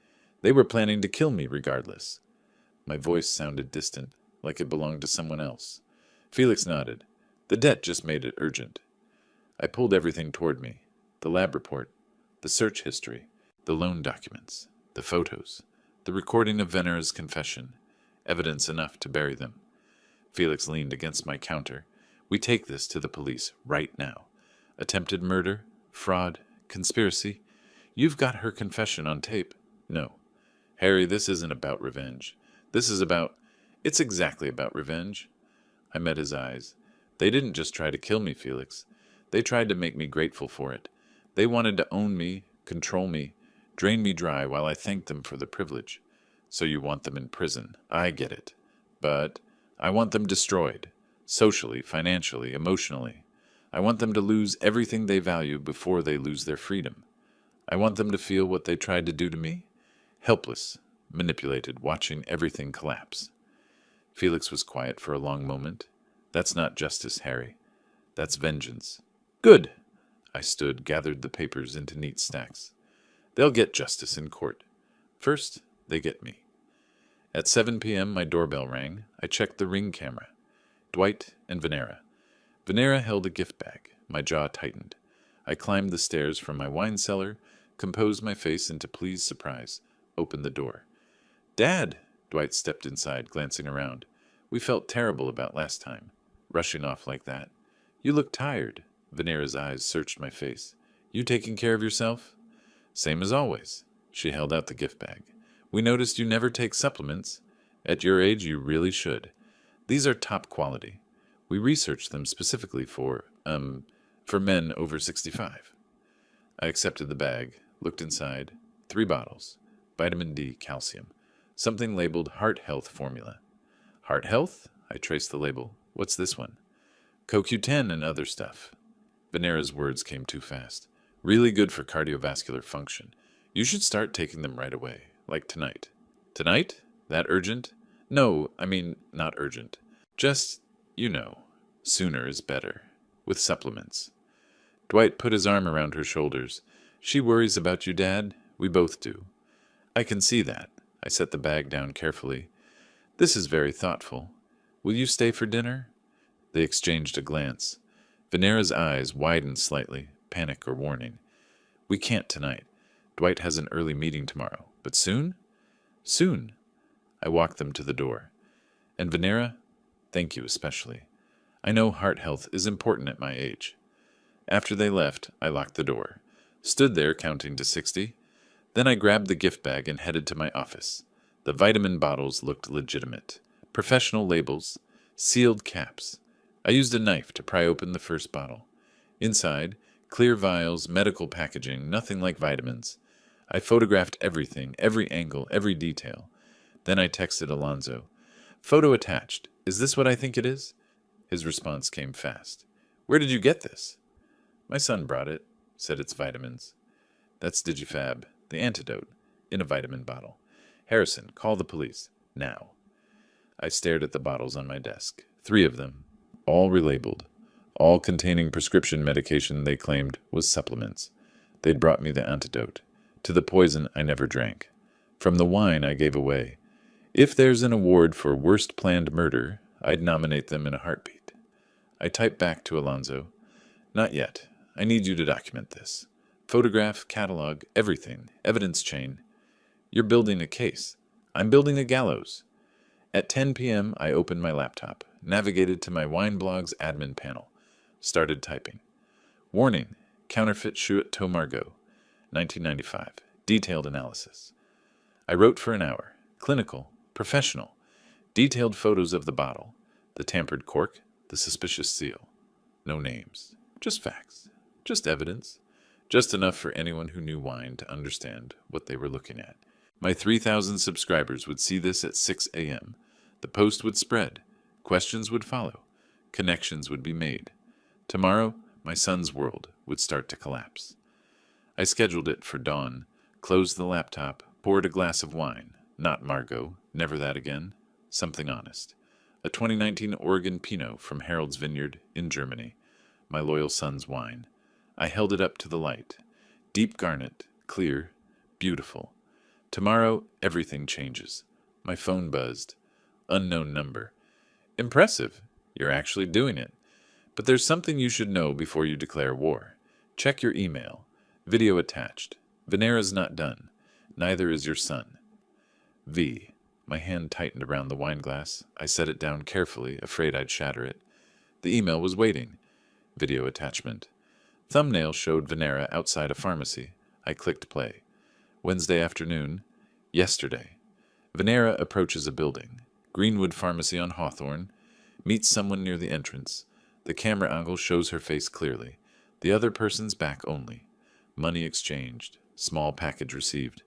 They were planning to kill me regardless. My voice sounded distant, like it belonged to someone else. Felix nodded. The debt just made it urgent. I pulled everything toward me. The lab report, the search history, the loan documents, the photos, the recording of Venera's confession, evidence enough to bury them. Felix leaned against my counter. We take this to the police right now. Attempted murder, fraud, conspiracy. You've got her confession on tape. No. Harry, this isn't about revenge. It's exactly about revenge. I met his eyes. They didn't just try to kill me, Felix. They tried to make me grateful for it. They wanted to own me, control me, drain me dry while I thanked them for the privilege. So you want them in prison. I get it. But I want them destroyed. Socially, financially, emotionally. I want them to lose everything they value before they lose their freedom. I want them to feel what they tried to do to me. Helpless, manipulated, watching everything collapse. Felix was quiet for a long moment. That's not justice, Harry. That's vengeance. Good. I stood, gathered the papers into neat stacks. They'll get justice in court. First, they get me. At 7 p.m., my doorbell rang. I checked the Ring camera. Dwight and Venera. Venera held a gift bag. My jaw tightened. I climbed the stairs from my wine cellar, composed my face into pleased surprise, opened the door. Dad! Dwight stepped inside, glancing around. We felt terrible about last time, rushing off like that. You look tired. Venera's eyes searched my face. You taking care of yourself? Same as always. She held out the gift bag. We noticed you never take supplements. At your age, you really should. These are top quality. We researched them specifically for men over 65. I accepted the bag, looked inside. 3 bottles. Vitamin D, calcium. Something labeled Heart Health Formula. Heart Health? I traced the label. What's this one? CoQ10 and other stuff. Venera's words came too fast. Really good for cardiovascular function. You should start taking them right away, like tonight. Tonight? That urgent? No, I mean, not urgent. Just, sooner is better. With supplements. Dwight put his arm around her shoulders. She worries about you, Dad. We both do. I can see that. I set the bag down carefully. This is very thoughtful. Will you stay for dinner? They exchanged a glance. Venera's eyes widened slightly, panic or warning. We can't tonight. Dwight has an early meeting tomorrow. But soon? Soon. I walked them to the door. And Venera, thank you especially. I know heart health is important at my age. After they left, I locked the door, stood there counting to 60. Then I grabbed the gift bag and headed to my office. The vitamin bottles looked legitimate. Professional labels, sealed caps. I used a knife to pry open the first bottle. Inside, clear vials, medical packaging, nothing like vitamins. I photographed everything, every angle, every detail. Then I texted Alonzo. Photo attached. Is this what I think it is? His response came fast. Where did you get this? My son brought it. Said it's vitamins. That's Digifab, the antidote, in a vitamin bottle. Harrison, call the police. Now. I stared at the bottles on my desk. 3 of them. All relabeled. All containing prescription medication they claimed was supplements. They'd brought me the antidote. To the poison I never drank. From the wine I gave away. If there's an award for worst planned murder, I'd nominate them in a heartbeat. I typed back to Alonzo. Not yet. I need you to document this. Photograph, catalog, everything. Evidence chain. You're building a case. I'm building a gallows. At 10 p.m., I opened my laptop, navigated to my wine blog's admin panel, started typing. Warning, counterfeit Chateau Margaux, 1995, detailed analysis. I wrote for an hour, clinical, professional, detailed photos of the bottle, the tampered cork, the suspicious seal. No names, just facts, just evidence, just enough for anyone who knew wine to understand what they were looking at. My 3,000 subscribers would see this at 6 a.m. The post would spread. Questions would follow. Connections would be made. Tomorrow, my son's world would start to collapse. I scheduled it for dawn, closed the laptop, poured a glass of wine. Not Margaux, never that again. Something honest. A 2019 Oregon Pinot from Harold's Vineyard in Germany. My loyal son's wine. I held it up to the light. Deep garnet, clear, beautiful. Tomorrow, everything changes. My phone buzzed. Unknown number. Impressive. You're actually doing it. But there's something you should know before you declare war. Check your email. Video attached. Venera's not done. Neither is your son. V. My hand tightened around the wine glass. I set it down carefully, afraid I'd shatter it. The email was waiting. Video attachment. Thumbnail showed Venera outside a pharmacy. I clicked play. Wednesday afternoon. Yesterday. Venera approaches a building. Greenwood Pharmacy on Hawthorne. Meets someone near the entrance. The camera angle shows her face clearly. The other person's back only. Money exchanged. Small package received.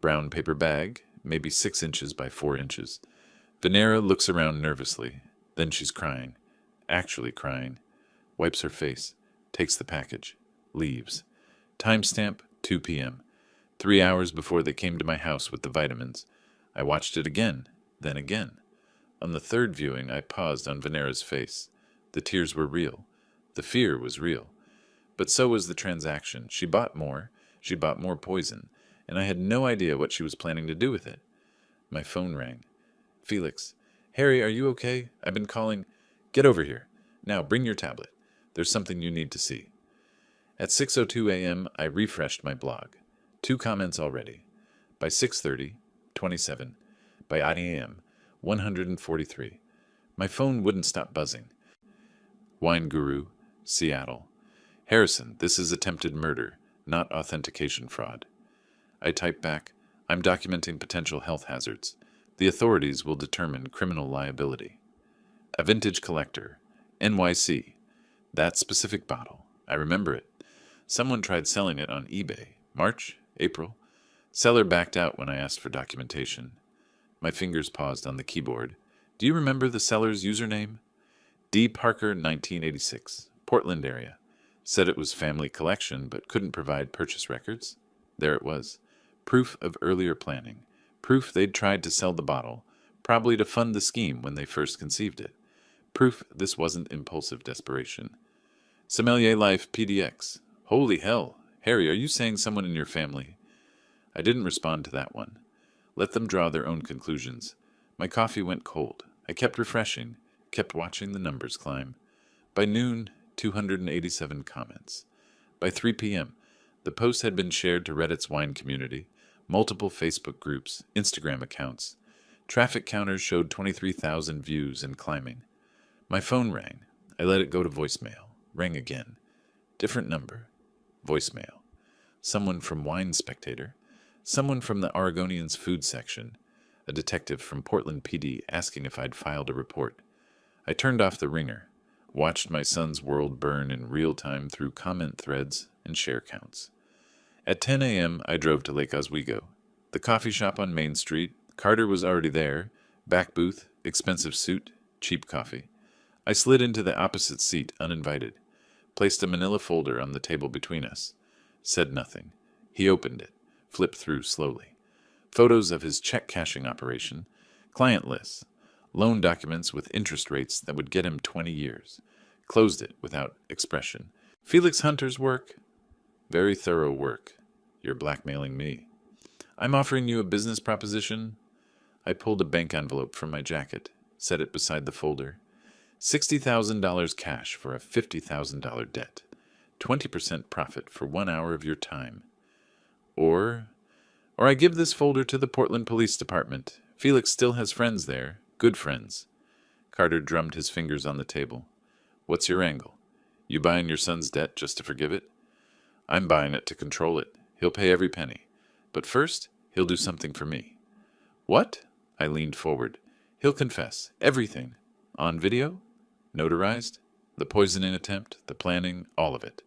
Brown paper bag, maybe 6 inches by 4 inches. Venera looks around nervously. Then she's crying. Actually crying. Wipes her face. Takes the package. Leaves. Timestamp 2 p.m. 3 hours before they came to my house with the vitamins. I watched it again, then again. On the 3rd viewing, I paused on Venera's face. The tears were real. The fear was real. But so was the transaction. She bought more. She bought more poison. And I had no idea what she was planning to do with it. My phone rang. Felix. Harry, are you okay? I've been calling. Get over here. Now, bring your tablet. There's something you need to see. At 6:02 a.m., I refreshed my blog. 2 comments already. By 6:30, 27. By 8 a.m., 143. My phone wouldn't stop buzzing. Wine Guru, Seattle. Harrison, this is attempted murder, not authentication fraud. I type back, I'm documenting potential health hazards. The authorities will determine criminal liability. A vintage collector, NYC. That specific bottle. I remember it. Someone tried selling it on eBay. March? April? Seller backed out when I asked for documentation. My fingers paused on the keyboard. Do you remember the seller's username? D. Parker, 1986. Portland area. Said it was family collection, but couldn't provide purchase records. There it was. Proof of earlier planning. Proof they'd tried to sell the bottle, probably to fund the scheme when they first conceived it. Proof this wasn't impulsive desperation. Sommelier Life PDX. Holy hell. Harry, are you saying someone in your family? I didn't respond to that one. Let them draw their own conclusions. My coffee went cold. I kept refreshing, kept watching the numbers climb. By noon, 287 comments. By 3 p.m., the post had been shared to Reddit's wine community, multiple Facebook groups, Instagram accounts. Traffic counters showed 23,000 views and climbing. My phone rang. I let it go to voicemail. Rang again. Different number. Voicemail. Someone from Wine Spectator. Someone from the Oregonian's food section. A detective from Portland PD asking if I'd filed a report. I turned off the ringer. Watched my son's world burn in real time through comment threads and share counts. At 10 a.m., I drove to Lake Oswego. The coffee shop on Main Street. Carter was already there. Back booth, expensive suit, cheap coffee. I slid into the opposite seat, uninvited. Placed a manila folder on the table between us. Said nothing. He opened it. Flipped through slowly. Photos of his check cashing operation. Client lists. Loan documents with interest rates that would get him 20 years. Closed it without expression. Felix Hunter's work? Very thorough work. You're blackmailing me. I'm offering you a business proposition. I pulled a bank envelope from my jacket, set it beside the folder. $60,000 cash for a $50,000 debt. 20% profit for 1 hour of your time. Or I give this folder to the Portland Police Department. Felix still has friends there. Good friends. Carter drummed his fingers on the table. What's your angle? You buying your son's debt just to forgive it? I'm buying it to control it. He'll pay every penny. But first, he'll do something for me. What? I leaned forward. He'll confess. Everything. On video? Notarized? The poisoning attempt, the planning, all of it.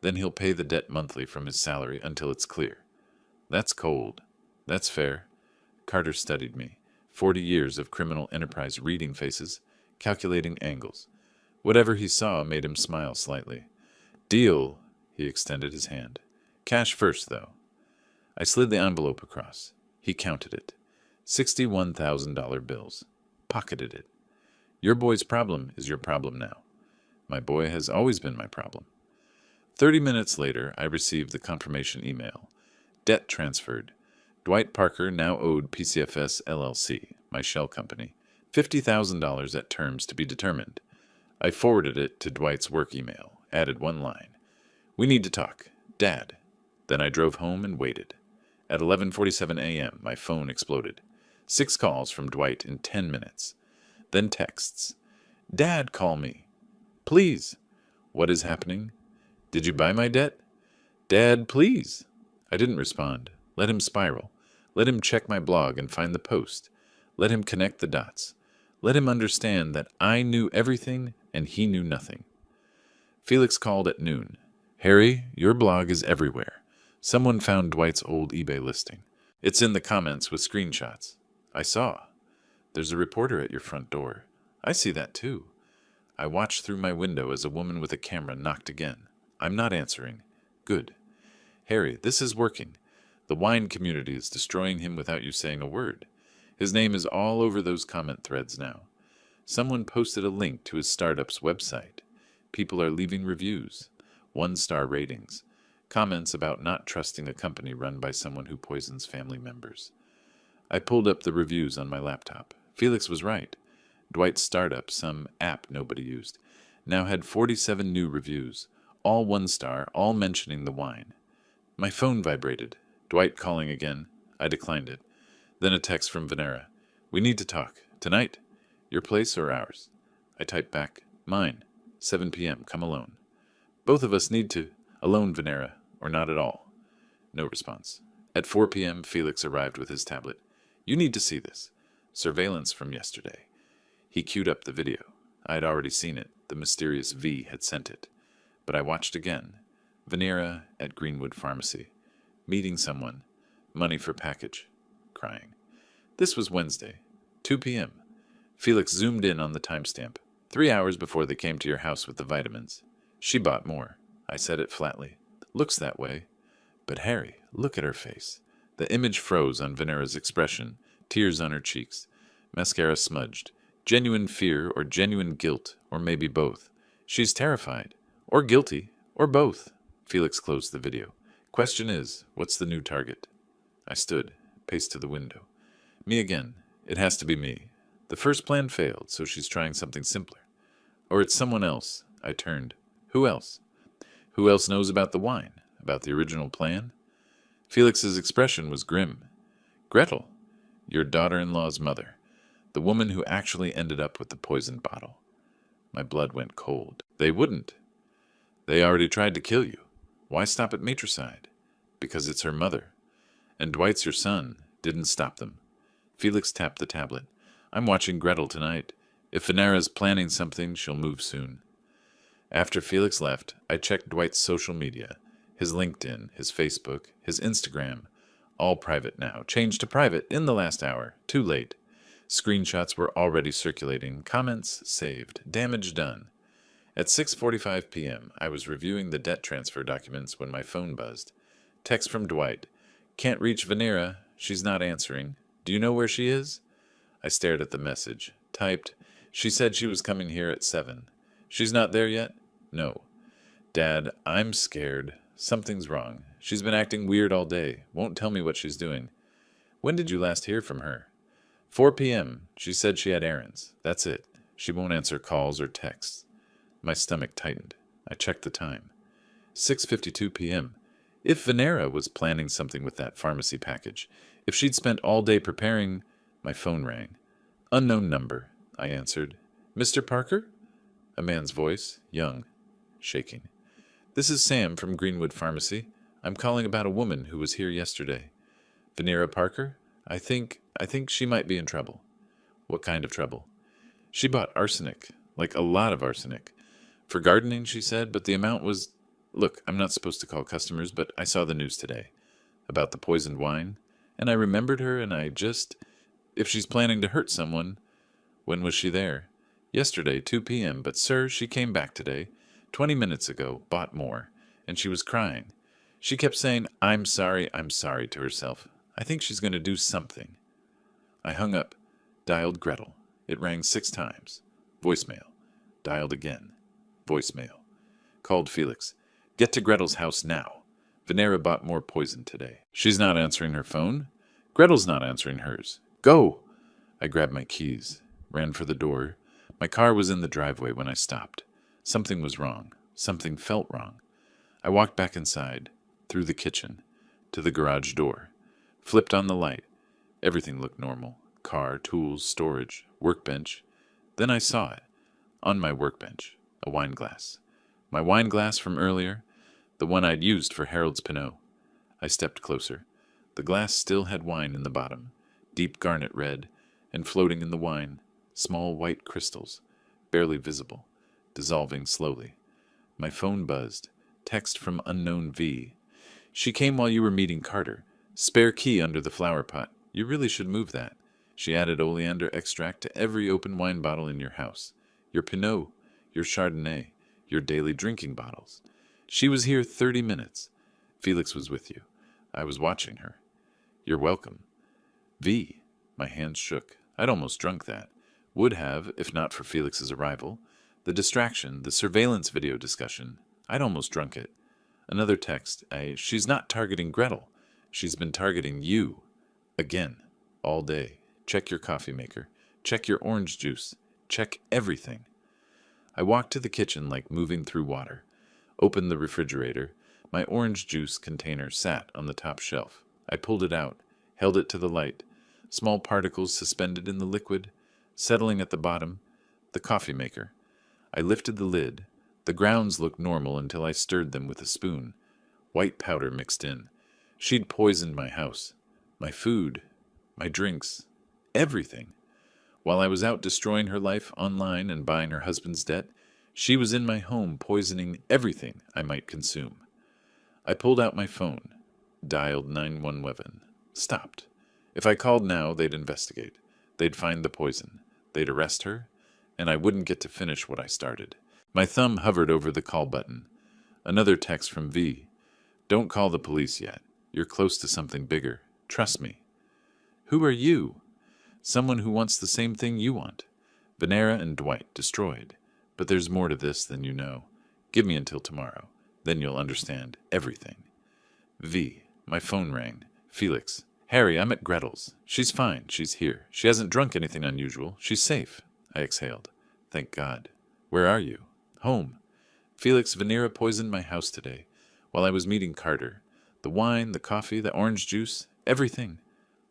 Then he'll pay the debt monthly from his salary until it's clear. That's cold. That's fair. Carter studied me. 40 years of criminal enterprise reading faces, calculating angles. Whatever he saw made him smile slightly. Deal, he extended his hand. Cash first, though. I slid the envelope across. He counted it. $61,000 bills. Pocketed it. Your boy's problem is your problem now. My boy has always been my problem. 30 minutes later, I received the confirmation email. Debt transferred. Dwight Parker now owed PCFS LLC, my shell company, $50,000 at terms to be determined. I forwarded it to Dwight's work email, added one line. We need to talk. Dad. Then I drove home and waited. At 11:47 a.m., my phone exploded. 6 calls from Dwight in 10 minutes. Then texts. Dad, call me. Please. What is happening? Did you buy my debt? Dad, please. I didn't respond. Let him spiral. Let him check my blog and find the post. Let him connect the dots. Let him understand that I knew everything and he knew nothing. Felix called at noon. Harry, your blog is everywhere. Someone found Dwight's old eBay listing. It's in the comments with screenshots. I saw. There's a reporter at your front door. I see that too. I watched through my window as a woman with a camera knocked again. I'm not answering. Good. Harry, this is working. The wine community is destroying him without you saying a word. His name is all over those comment threads now. Someone posted a link to his startup's website. People are leaving reviews, 1-star ratings, comments about not trusting a company run by someone who poisons family members. I pulled up the reviews on my laptop. Felix was right. Dwight's startup, some app nobody used, now had 47 new reviews, all 1-star, all mentioning the wine. My phone vibrated. Dwight calling again. I declined it. Then a text from Venera. We need to talk. Tonight? Your place or ours? I typed back. Mine. 7 p.m. Come alone. Both of us need to. Alone, Venera, or not at all. No response. At 4 p.m., Felix arrived with his tablet. You need to see this. Surveillance from yesterday. He queued up the video. I had already seen it. The mysterious V had sent it. But I watched again. Venera at Greenwood Pharmacy. Meeting someone. Money for package. Crying. This was Wednesday. 2 p.m. Felix zoomed in on the timestamp. 3 hours before they came to your house with the vitamins. She bought more. I said it flatly. Looks that way. But Harry, look at her face. The image froze on Venera's expression, tears on her cheeks, mascara smudged. Genuine fear or genuine guilt, or maybe both. She's terrified. Or guilty. Or both. Felix closed the video. Question is, what's the new target? I stood, paced to the window. Me again. It has to be me. The first plan failed, so she's trying something simpler. Or it's someone else. I turned. Who else? Who else knows about the wine? About the original plan? Felix's expression was grim. Gretel, your daughter-in-law's mother. The woman who actually ended up with the poisoned bottle. My blood went cold. They wouldn't. They already tried to kill you. Why stop at matricide? Because it's her mother. And Dwight's your son. Didn't stop them. Felix tapped the tablet. I'm watching Gretel tonight. If Venera's planning something, she'll move soon. After Felix left, I checked Dwight's social media. His LinkedIn, his Facebook, his Instagram. All private now. Changed to private in the last hour. Too late. Screenshots were already circulating. Comments saved. Damage done. At 6:45 p.m., I was reviewing the debt transfer documents when my phone buzzed. Text from Dwight. Can't reach Venera. She's not answering. Do you know where she is? I stared at the message. Typed. She said she was coming here at 7. She's not there yet? No. Dad, I'm scared. Something's wrong. She's been acting weird all day. Won't tell me what she's doing. When did you last hear from her? 4 p.m. She said she had errands. That's it. She won't answer calls or texts. My stomach tightened. I checked the time. 6:52 p.m. If Venera was planning something with that pharmacy package, if she'd spent all day preparing, my phone rang. Unknown number, I answered. Mr. Parker? A man's voice, young, shaking. This is Sam from Greenwood Pharmacy. I'm calling about a woman who was here yesterday. Venera Parker? I think she might be in trouble. What kind of trouble? She bought arsenic, like a lot of arsenic. For gardening, she said, but the amount was... Look, I'm not supposed to call customers, but I saw the news today. About the poisoned wine. And I remembered her, and I just... If she's planning to hurt someone... When was she there? Yesterday, 2 p.m., but sir, she came back today. 20 minutes ago, bought more. And she was crying. She kept saying, I'm sorry to herself. I think she's going to do something. I hung up. Dialed Gretel. It rang 6 times. Voicemail. Dialed again. Voicemail. Called Felix. Get to Gretel's house now. Venera bought more poison today. She's not answering her phone. Gretel's not answering hers. Go! I grabbed my keys. Ran for the door. My car was in the driveway when I stopped. Something was wrong. Something felt wrong. I walked back inside. Through the kitchen. To the garage door. Flipped on the light. Everything looked normal. Car, tools, storage, workbench. Then I saw it. On my workbench. A wine glass. My wine glass from earlier. The one I'd used for Harold's Pinot. I stepped closer. The glass still had wine in the bottom. Deep garnet red. And floating in the wine. Small white crystals. Barely visible. Dissolving slowly. My phone buzzed. Text from unknown V. She came while you were meeting Carter. Spare key under the flower pot. You really should move that. She added oleander extract to every open wine bottle in your house. Your Pinot. Your Chardonnay. Your daily drinking bottles. She was here 30 minutes. Felix was with you. I was watching her. You're welcome. V. My hands shook. I'd almost drunk that. Would have, if not for Felix's arrival. The distraction, the surveillance video discussion. I'd almost drunk it. Another text. She's not targeting Gretel. She's been targeting you. Again. All day. Check your coffee maker. Check your orange juice. Check everything. I walked to the kitchen like moving through water. Opened the refrigerator. My orange juice container sat on the top shelf. I pulled it out, held it to the light. Small particles suspended in the liquid, settling at the bottom. The coffee maker. I lifted the lid. The grounds looked normal until I stirred them with a spoon. White powder mixed in. She'd poisoned my house, my food, my drinks, everything. While I was out destroying her life online and buying her husband's debt, she was in my home poisoning everything I might consume. I pulled out my phone, dialed 911, stopped. If I called now, they'd investigate. They'd find the poison. They'd arrest her, and I wouldn't get to finish what I started. My thumb hovered over the call button. Another text from V. Don't call the police yet. You're close to something bigger. Trust me. Who are you? Someone who wants the same thing you want. Venera and Dwight destroyed. But there's more to this than you know. Give me until tomorrow. Then you'll understand everything. V. My phone rang. Felix. Harry, I'm at Gretel's. She's fine. She's here. She hasn't drunk anything unusual. She's safe. I exhaled. Thank God. Where are you? Home. Felix, Venera poisoned my house today while I was meeting Carter. The wine, the coffee, the orange juice, everything.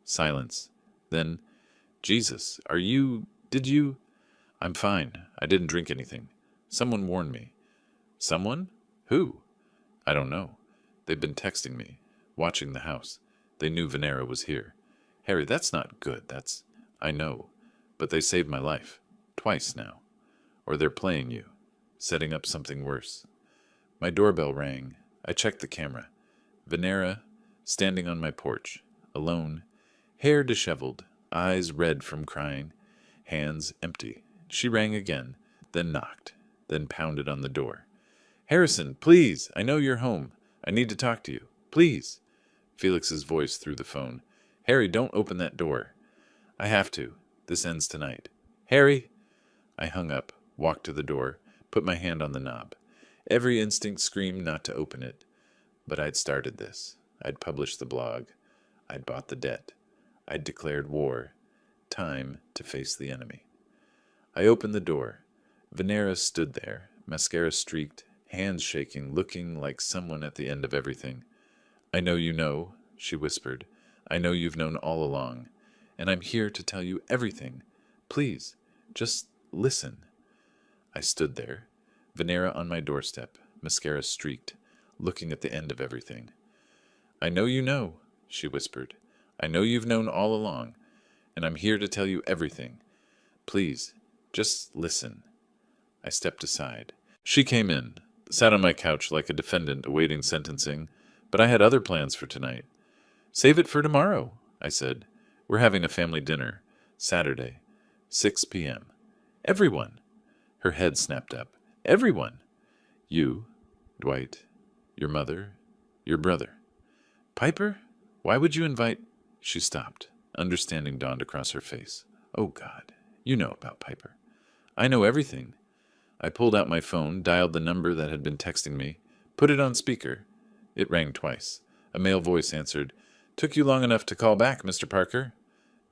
Silence. Then, Jesus, did you? I'm fine. I didn't drink anything. Someone warned me. Someone? Who? I don't know. They've been texting me, watching the house. They knew Venera was here. Harry, that's not good. I know. But they saved my life. Twice now. Or they're playing you. Setting up something worse. My doorbell rang. I checked the camera. Venera, standing on my porch, alone, hair disheveled, eyes red from crying, hands empty. She rang again, then knocked, then pounded on the door. Harrison, please, I know you're home. I need to talk to you. Please. Felix's voice through the phone. Harry, don't open that door. I have to. This ends tonight. Harry! I hung up, walked to the door, put my hand on the knob. Every instinct screamed not to open it. But I'd started this. I'd published the blog. I'd bought the debt. I'd declared war. Time to face the enemy. I opened the door. Venera stood there, mascara streaked, hands shaking, looking like someone at the end of everything. I know you know, she whispered. I know you've known all along. And I'm here to tell you everything. Please, just listen. I stood there, Venera on my doorstep, mascara streaked, looking at the end of everything. I know you know, she whispered. I know you've known all along, and I'm here to tell you everything. Please, just listen. I stepped aside. She came in, sat on my couch like a defendant awaiting sentencing, but I had other plans for tonight. Save it for tomorrow, I said. We're having a family dinner, Saturday, 6 p.m. Everyone. Her head snapped up. Everyone. You, Dwight, your mother, your brother. Piper? Why would you invite... She stopped. Understanding dawned across her face. Oh, God. You know about Piper. I know everything. I pulled out my phone, dialed the number that had been texting me, put it on speaker. It rang twice. A male voice answered, Took you long enough to call back, Mr. Parker.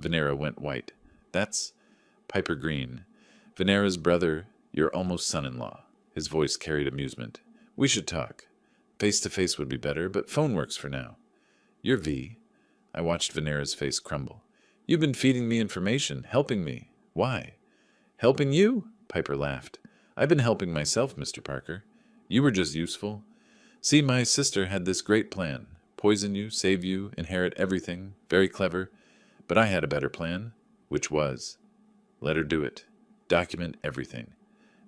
Venera went white. That's Piper Green. Venera's brother, your almost son-in-law. His voice carried amusement. We should talk. Face-to-face would be better, but phone works for now. You're V. I watched Venera's face crumble. You've been feeding me information, helping me. Why? Helping you? Piper laughed. I've been helping myself, Mr. Parker. You were just useful. See, my sister had this great plan. Poison you, save you, inherit everything. Very clever. But I had a better plan, which was, let her do it. Document everything.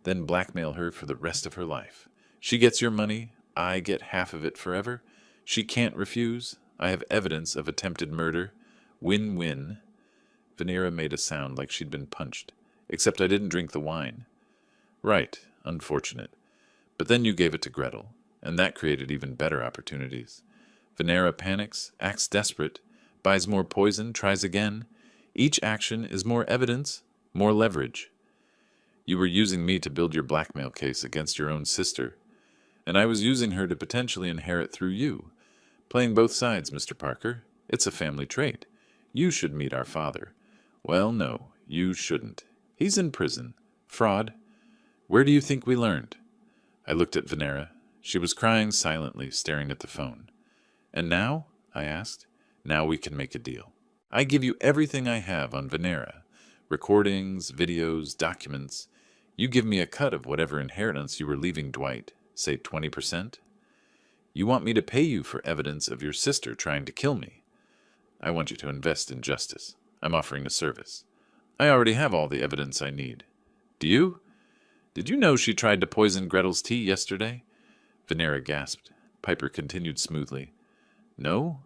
Then blackmail her for the rest of her life. She gets your money. I get half of it forever. She can't refuse. I have evidence of attempted murder. Win-win. Venera made a sound like she'd been punched, except I didn't drink the wine. Right, unfortunate. But then you gave it to Gretel, and that created even better opportunities. Venera panics, acts desperate, buys more poison, tries again. Each action is more evidence, more leverage. You were using me to build your blackmail case against your own sister, and I was using her to potentially inherit through you. Playing both sides, Mr. Parker. It's a family trait. You should meet our father. Well, no, you shouldn't. He's in prison. Fraud. Where do you think we learned? I looked at Venera. She was crying silently, staring at the phone. And now? I asked. Now we can make a deal. I give you everything I have on Venera. Recordings, videos, documents. You give me a cut of whatever inheritance you were leaving Dwight, say 20%. You want me to pay you for evidence of your sister trying to kill me. I want you to invest in justice. I'm offering a service. I already have all the evidence I need. Do you? Did you know she tried to poison Gretel's tea yesterday? Venera gasped. Piper continued smoothly. No?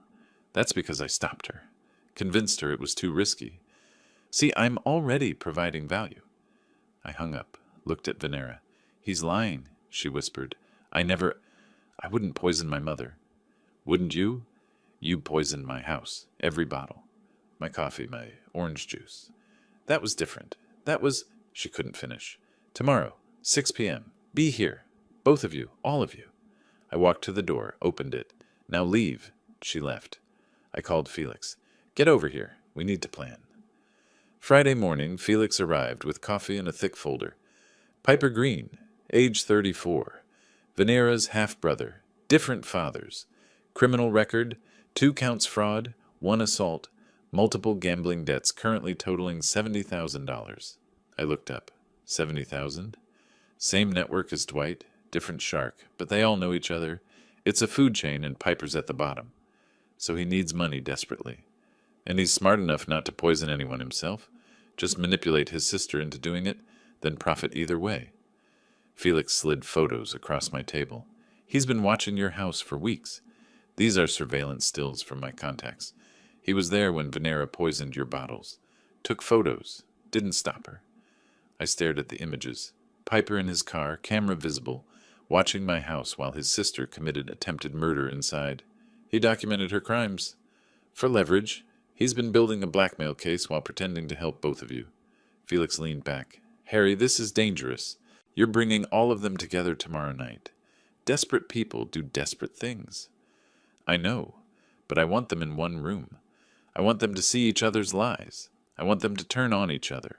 That's because I stopped her. Convinced her it was too risky. See, I'm already providing value. I hung up, looked at Venera. He's lying, she whispered. I wouldn't poison my mother. Wouldn't you? You poisoned my house, every bottle. My coffee, my orange juice. That was different. She couldn't finish. Tomorrow, 6 p.m. Be here. Both of you, all of you. I walked to the door, opened it. Now leave. She left. I called Felix. Get over here. We need to plan. Friday morning, Felix arrived with coffee and a thick folder. Piper Green, age 34. Venera's half-brother. Different fathers. Criminal record, 2 counts fraud, 1 assault, multiple gambling debts currently totaling $70,000. I looked up. 70,000? Same network as Dwight, different shark, but they all know each other. It's a food chain and Piper's at the bottom. So he needs money desperately. And he's smart enough not to poison anyone himself, just manipulate his sister into doing it, then profit either way. Felix slid photos across my table. He's been watching your house for weeks. These are surveillance stills from my contacts. He was there when Venera poisoned your bottles. Took photos. Didn't stop her. I stared at the images. Piper in his car, camera visible, watching my house while his sister committed attempted murder inside. He documented her crimes. For leverage, he's been building a blackmail case while pretending to help both of you. Felix leaned back. Harry, this is dangerous. You're bringing all of them together tomorrow night. Desperate people do desperate things. I know, but I want them in one room. I want them to see each other's lies. I want them to turn on each other.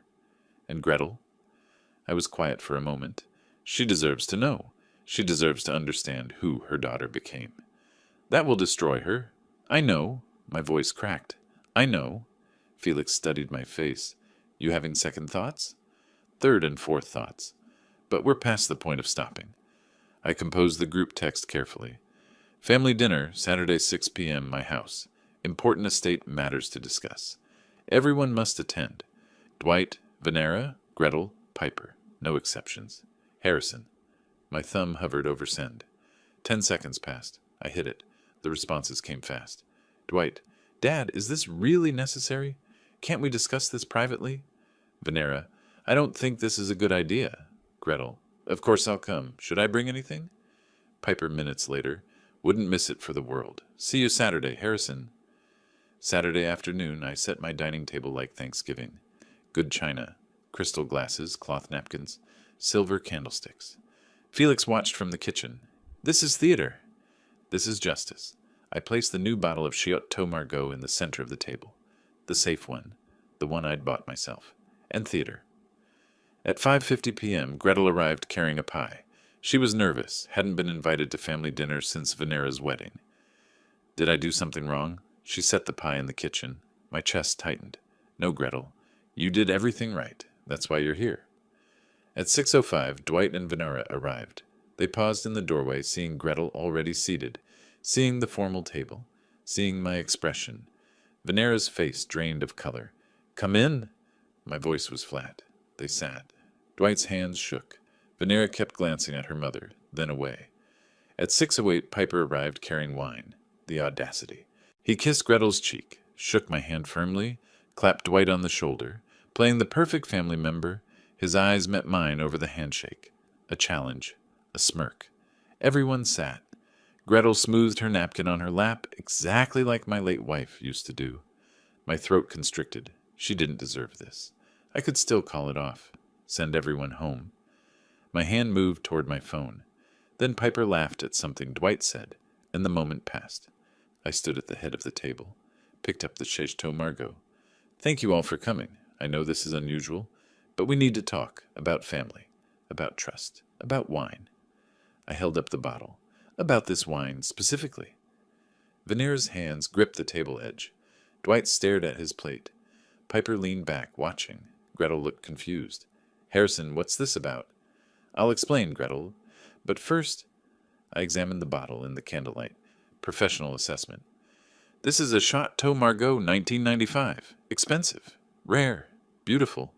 And Gretel? I was quiet for a moment. She deserves to know. She deserves to understand who her daughter became. That will destroy her. I know. My voice cracked. I know. Felix studied my face. You having second thoughts? Third and fourth thoughts. But we're past the point of stopping. I composed the group text carefully. Family dinner, Saturday 6 p.m., my house. Important estate matters to discuss. Everyone must attend. Dwight, Venera, Gretel, Piper. No exceptions. Harrison. My thumb hovered over send. 10 seconds passed. I hit it. The responses came fast. Dwight. Dad, is this really necessary? Can't we discuss this privately? Venera. I don't think this is a good idea. Gretel. Of course I'll come. Should I bring anything? Piper minutes later. Wouldn't miss it for the world. See you Saturday, Harrison. Saturday afternoon, I set my dining table like Thanksgiving. Good china, crystal glasses, cloth napkins, silver candlesticks. Felix watched from the kitchen. This is theater. This is justice. I placed the new bottle of Chateau Margaux in the center of the table. The safe one. The one I'd bought myself. And theater. At 5:50 p.m., Gretel arrived carrying a pie. She was nervous, hadn't been invited to family dinner since Venera's wedding. Did I do something wrong? She set the pie in the kitchen. My chest tightened. No, Gretel. You did everything right. That's why you're here. At 6:05, Dwight and Venera arrived. They paused in the doorway, seeing Gretel already seated, seeing the formal table, seeing my expression. Venera's face drained of color. Come in! My voice was flat. They sat. Dwight's hands shook. Venera kept glancing at her mother, then away. At 6:08, Piper arrived carrying wine. The audacity. He kissed Gretel's cheek, shook my hand firmly, clapped Dwight on the shoulder, playing the perfect family member. His eyes met mine over the handshake. A challenge. A smirk. Everyone sat. Gretel smoothed her napkin on her lap, exactly like my late wife used to do. My throat constricted. She didn't deserve this. I could still call it off. Send everyone home. My hand moved toward my phone. Then Piper laughed at something Dwight said, and the moment passed. I stood at the head of the table, picked up the Chateau Margaux. Thank you all for coming. I know this is unusual, but we need to talk about family, about trust, about wine. I held up the bottle. About this wine specifically. Venera's hands gripped the table edge. Dwight stared at his plate. Piper leaned back, watching. Gretel looked confused. Harrison, what's this about? I'll explain, Gretel. But first, I examined the bottle in the candlelight. Professional assessment. This is a Chateau Margaux 1995. Expensive. Rare. Beautiful.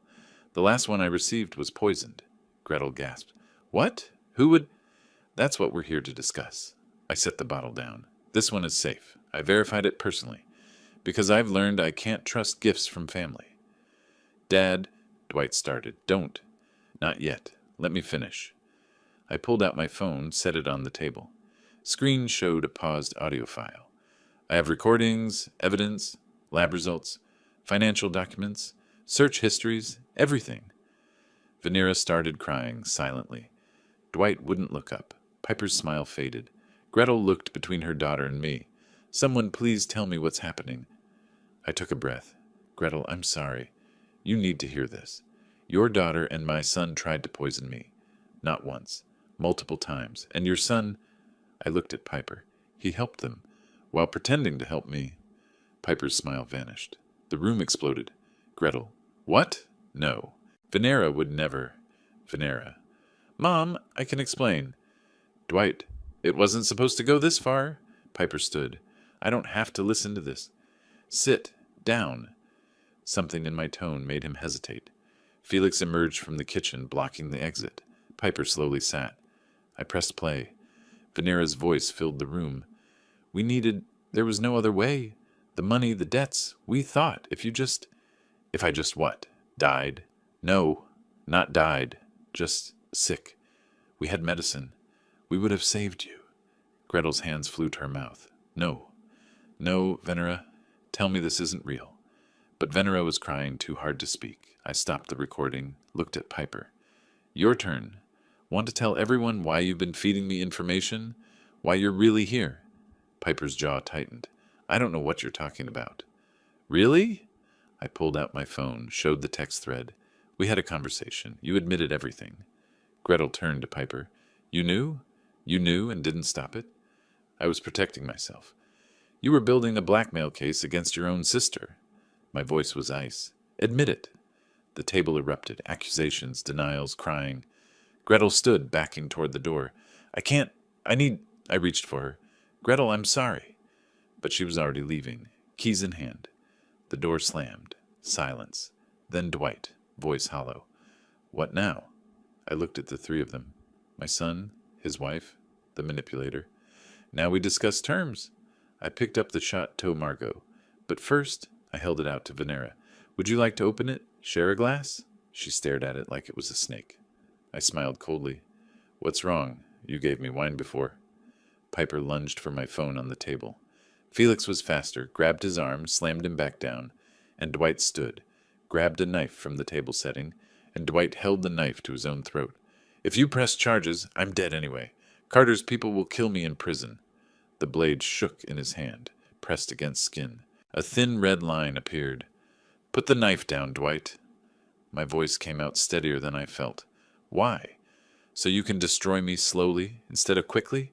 The last one I received was poisoned. Gretel gasped. What? Who would... That's what we're here to discuss. I set the bottle down. This one is safe. I verified it personally. Because I've learned I can't trust gifts from family. Dad, Dwight started. Don't. Not yet. Let me finish. I pulled out my phone, set it on the table. Screen showed a paused audio file. I have recordings, evidence, lab results, financial documents, search histories, everything. Venera started crying silently. Dwight wouldn't look up. Piper's smile faded. Gretel looked between her daughter and me. Someone please tell me what's happening. I took a breath. Gretel, I'm sorry. You need to hear this. Your daughter and my son tried to poison me. Not once. Multiple times. And your son... I looked at Piper. He helped them, while pretending to help me. Piper's smile vanished. The room exploded. Gretel. What? No. Venera would never. Venera. Mom, I can explain. Dwight. It wasn't supposed to go this far. Piper stood. I don't have to listen to this. Sit. Down. Something in my tone made him hesitate. Felix emerged from the kitchen, blocking the exit. Piper slowly sat. I pressed play. Venera's voice filled the room. There was no other way. The money, the debts. We thought, if I just what? Died? No, not died. Just sick. We had medicine. We would have saved you. Gretel's hands flew to her mouth. No, Venera, tell me this isn't real. But Venera was crying too hard to speak. I stopped the recording, looked at Piper. Your turn. Want to tell everyone why you've been feeding me information? Why you're really here? Piper's jaw tightened. I don't know what you're talking about. Really? I pulled out my phone, showed the text thread. We had a conversation. You admitted everything. Gretel turned to Piper. You knew? You knew and didn't stop it? I was protecting myself. You were building a blackmail case against your own sister. My voice was ice. Admit it. The table erupted. Accusations, denials, crying. Gretel stood, backing toward the door. I reached for her. Gretel, I'm sorry. But she was already leaving, keys in hand. The door slammed. Silence. Then Dwight, voice hollow. What now? I looked at the three of them. My son, his wife, the manipulator. Now we discuss terms. I picked up the Chateau Margaux. But first, I held it out to Venera. Would you like to open it? Share a glass? She stared at it like it was a snake. I smiled coldly. What's wrong? You gave me wine before. Piper lunged for my phone on the table. Felix was faster, grabbed his arm, slammed him back down, and Dwight stood, grabbed a knife from the table setting, and Dwight held the knife to his own throat. If you press charges, I'm dead anyway. Carter's people will kill me in prison. The blade shook in his hand, pressed against skin. A thin red line appeared. Put the knife down, Dwight. My voice came out steadier than I felt. Why? So you can destroy me slowly instead of quickly?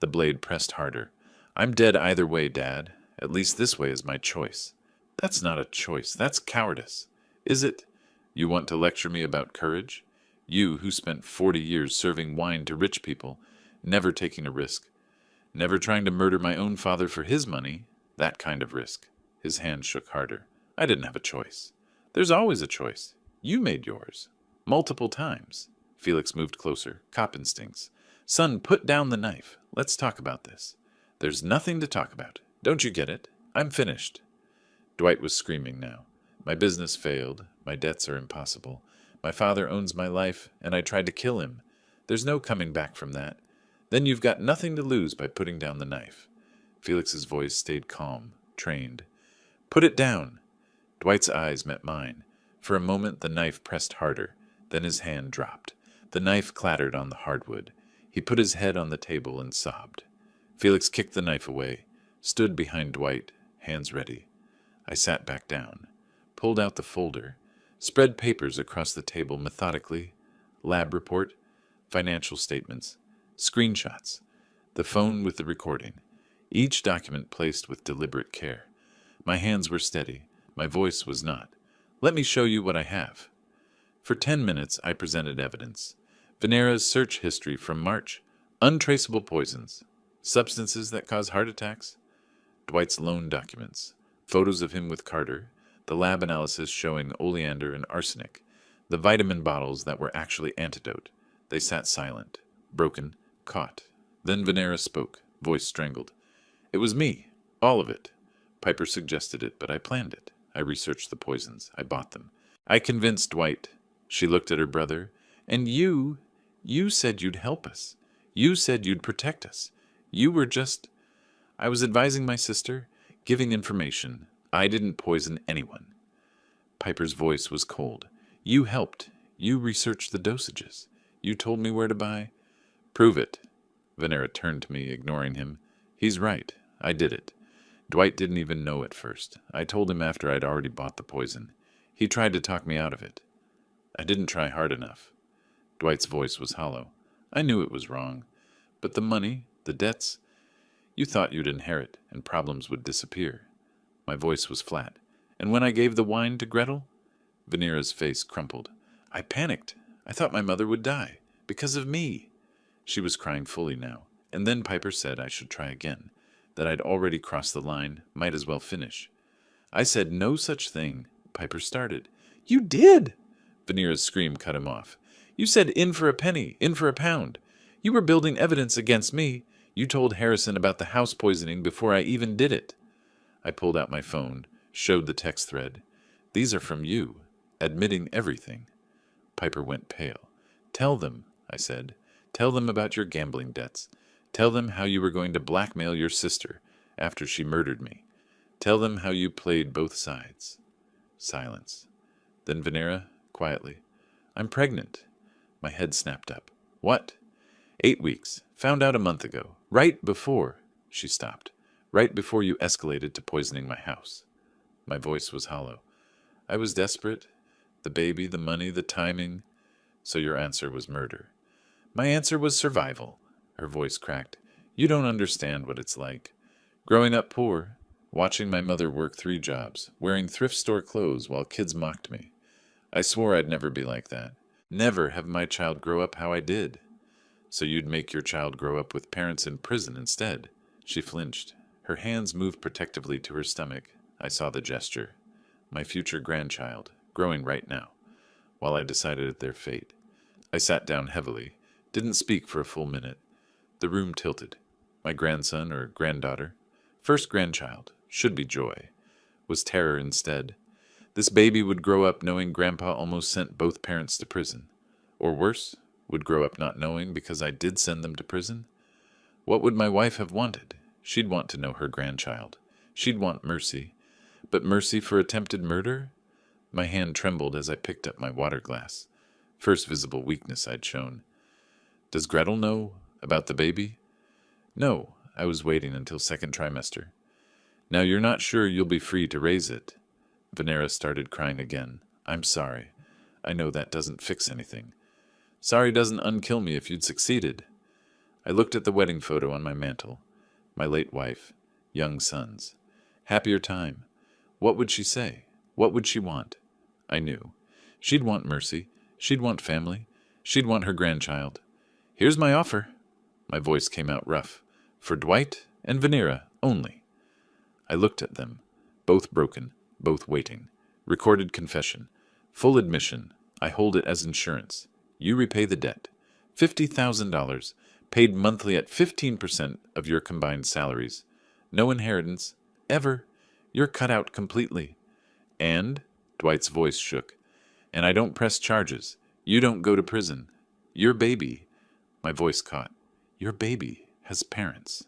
The blade pressed harder. I'm dead either way, Dad. At least this way is my choice. That's not a choice. That's cowardice. Is it? You want to lecture me about courage? You who spent 40 years serving wine to rich people, never taking a risk. Never trying to murder my own father for his money. That kind of risk. His hand shook harder. I didn't have a choice. There's always a choice. You made yours. Multiple times. Felix moved closer. Cop instincts. Son, put down the knife. Let's talk about this. There's nothing to talk about. Don't you get it? I'm finished. Dwight was screaming now. My business failed. My debts are impossible. My father owns my life, and I tried to kill him. There's no coming back from that. Then you've got nothing to lose by putting down the knife. Felix's voice stayed calm, trained. Put it down. Dwight's eyes met mine. For a moment the knife pressed harder. Then his hand dropped. The knife clattered on the hardwood. He put his head on the table and sobbed. Felix kicked the knife away, stood behind Dwight, hands ready. I sat back down, pulled out the folder, spread papers across the table methodically, lab report, financial statements, screenshots, the phone with the recording, each document placed with deliberate care. My hands were steady, my voice was not. Let me show you what I have. For 10 minutes I presented evidence. Venera's search history from March, untraceable poisons, substances that cause heart attacks, Dwight's loan documents, photos of him with Carter, the lab analysis showing oleander and arsenic, the vitamin bottles that were actually antidote. They sat silent, broken, caught. Then Venera spoke, voice strangled. It was me, all of it. Piper suggested it, but I planned it. I researched the poisons. I bought them. I convinced Dwight. She looked at her brother. And you said you'd help us. You said you'd protect us. You were just... I was advising my sister, giving information. I didn't poison anyone. Piper's voice was cold. You helped. You researched the dosages. You told me where to buy. Prove it. Venera turned to me, ignoring him. He's right. I did it. Dwight didn't even know at first. I told him after I'd already bought the poison. He tried to talk me out of it. I didn't try hard enough. Dwight's voice was hollow. I knew it was wrong. But the money, the debts, you thought you'd inherit and problems would disappear. My voice was flat. And when I gave the wine to Gretel? Venera's face crumpled. I panicked. I thought my mother would die. Because of me. She was crying fully now. And then Piper said I should try again. That I'd already crossed the line, might as well finish. I said no such thing. Piper started. You did! Venera's scream cut him off. You said in for a penny, in for a pound. You were building evidence against me. You told Harrison about the house poisoning before I even did it. I pulled out my phone, showed the text thread. These are from you, admitting everything. Piper went pale. Tell them, I said. Tell them about your gambling debts. Tell them how you were going to blackmail your sister after she murdered me. Tell them how you played both sides. Silence. Then Venera, quietly, I'm pregnant. My head snapped up. What? 8 weeks. Found out a month ago. Right before. She stopped. Right before you escalated to poisoning my house. My voice was hollow. I was desperate. The baby, the money, the timing. So your answer was murder. My answer was survival. Her voice cracked. You don't understand what it's like. Growing up poor, watching my mother work 3 jobs, wearing thrift store clothes while kids mocked me. I swore I'd never be like that. Never have my child grow up how I did. So you'd make your child grow up with parents in prison instead. She flinched. Her hands moved protectively to her stomach. I saw the gesture. My future grandchild, growing right now, while I decided their fate. I sat down heavily, didn't speak for a full minute. The room tilted. My grandson or granddaughter, first grandchild, should be joy, was terror instead. This baby would grow up knowing Grandpa almost sent both parents to prison. Or worse, would grow up not knowing because I did send them to prison. What would my wife have wanted? She'd want to know her grandchild. She'd want mercy. But mercy for attempted murder? My hand trembled as I picked up my water glass. First visible weakness I'd shown. Does Gretel know about the baby? No, I was waiting until 2nd trimester. Now you're not sure you'll be free to raise it. Venera started crying again. I'm sorry. I know that doesn't fix anything. Sorry doesn't unkill me if you'd succeeded. I looked at the wedding photo on my mantel. My late wife. Young sons. Happier time. What would she say? What would she want? I knew. She'd want mercy. She'd want family. She'd want her grandchild. Here's my offer. My voice came out rough. For Dwight and Venera only. I looked at them. Both broken. Both waiting. Recorded confession. Full admission. I hold it as insurance. You repay the debt. $50,000. Paid monthly at 15% of your combined salaries. No inheritance. Ever. You're cut out completely. And, Dwight's voice shook, and I don't press charges. You don't go to prison. Your baby, my voice caught, your baby has parents.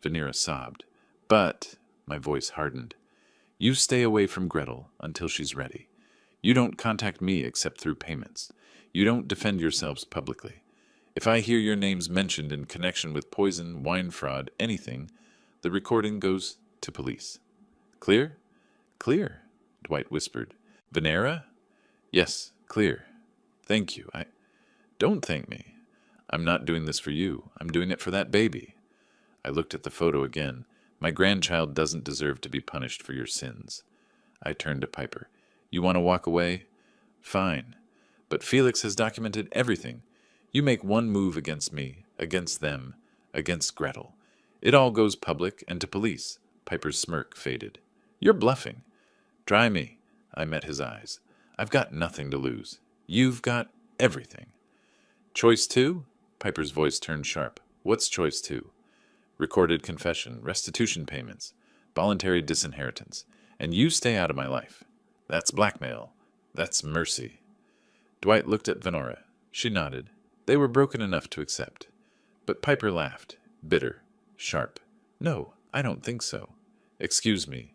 Venera sobbed. But, my voice hardened, you stay away from Gretel until she's ready. You don't contact me except through payments. You don't defend yourselves publicly. If I hear your names mentioned in connection with poison, wine fraud, anything, the recording goes to police. Clear? Clear, Dwight whispered. Venera? Yes, clear. Thank you. Don't thank me. I'm not doing this for you. I'm doing it for that baby. I looked at the photo again. My grandchild doesn't deserve to be punished for your sins. I turned to Piper. You want to walk away? Fine. But Felix has documented everything. You make one move against me, against them, against Gretel. It all goes public and to police. Piper's smirk faded. You're bluffing. Try me. I met his eyes. I've got nothing to lose. You've got everything. Choice two? Piper's voice turned sharp. What's choice two? Recorded confession, restitution payments, voluntary disinheritance, and you stay out of my life. That's blackmail. That's mercy. Dwight looked at Venora. She nodded. They were broken enough to accept. But Piper laughed, bitter, sharp. No, I don't think so. Excuse me.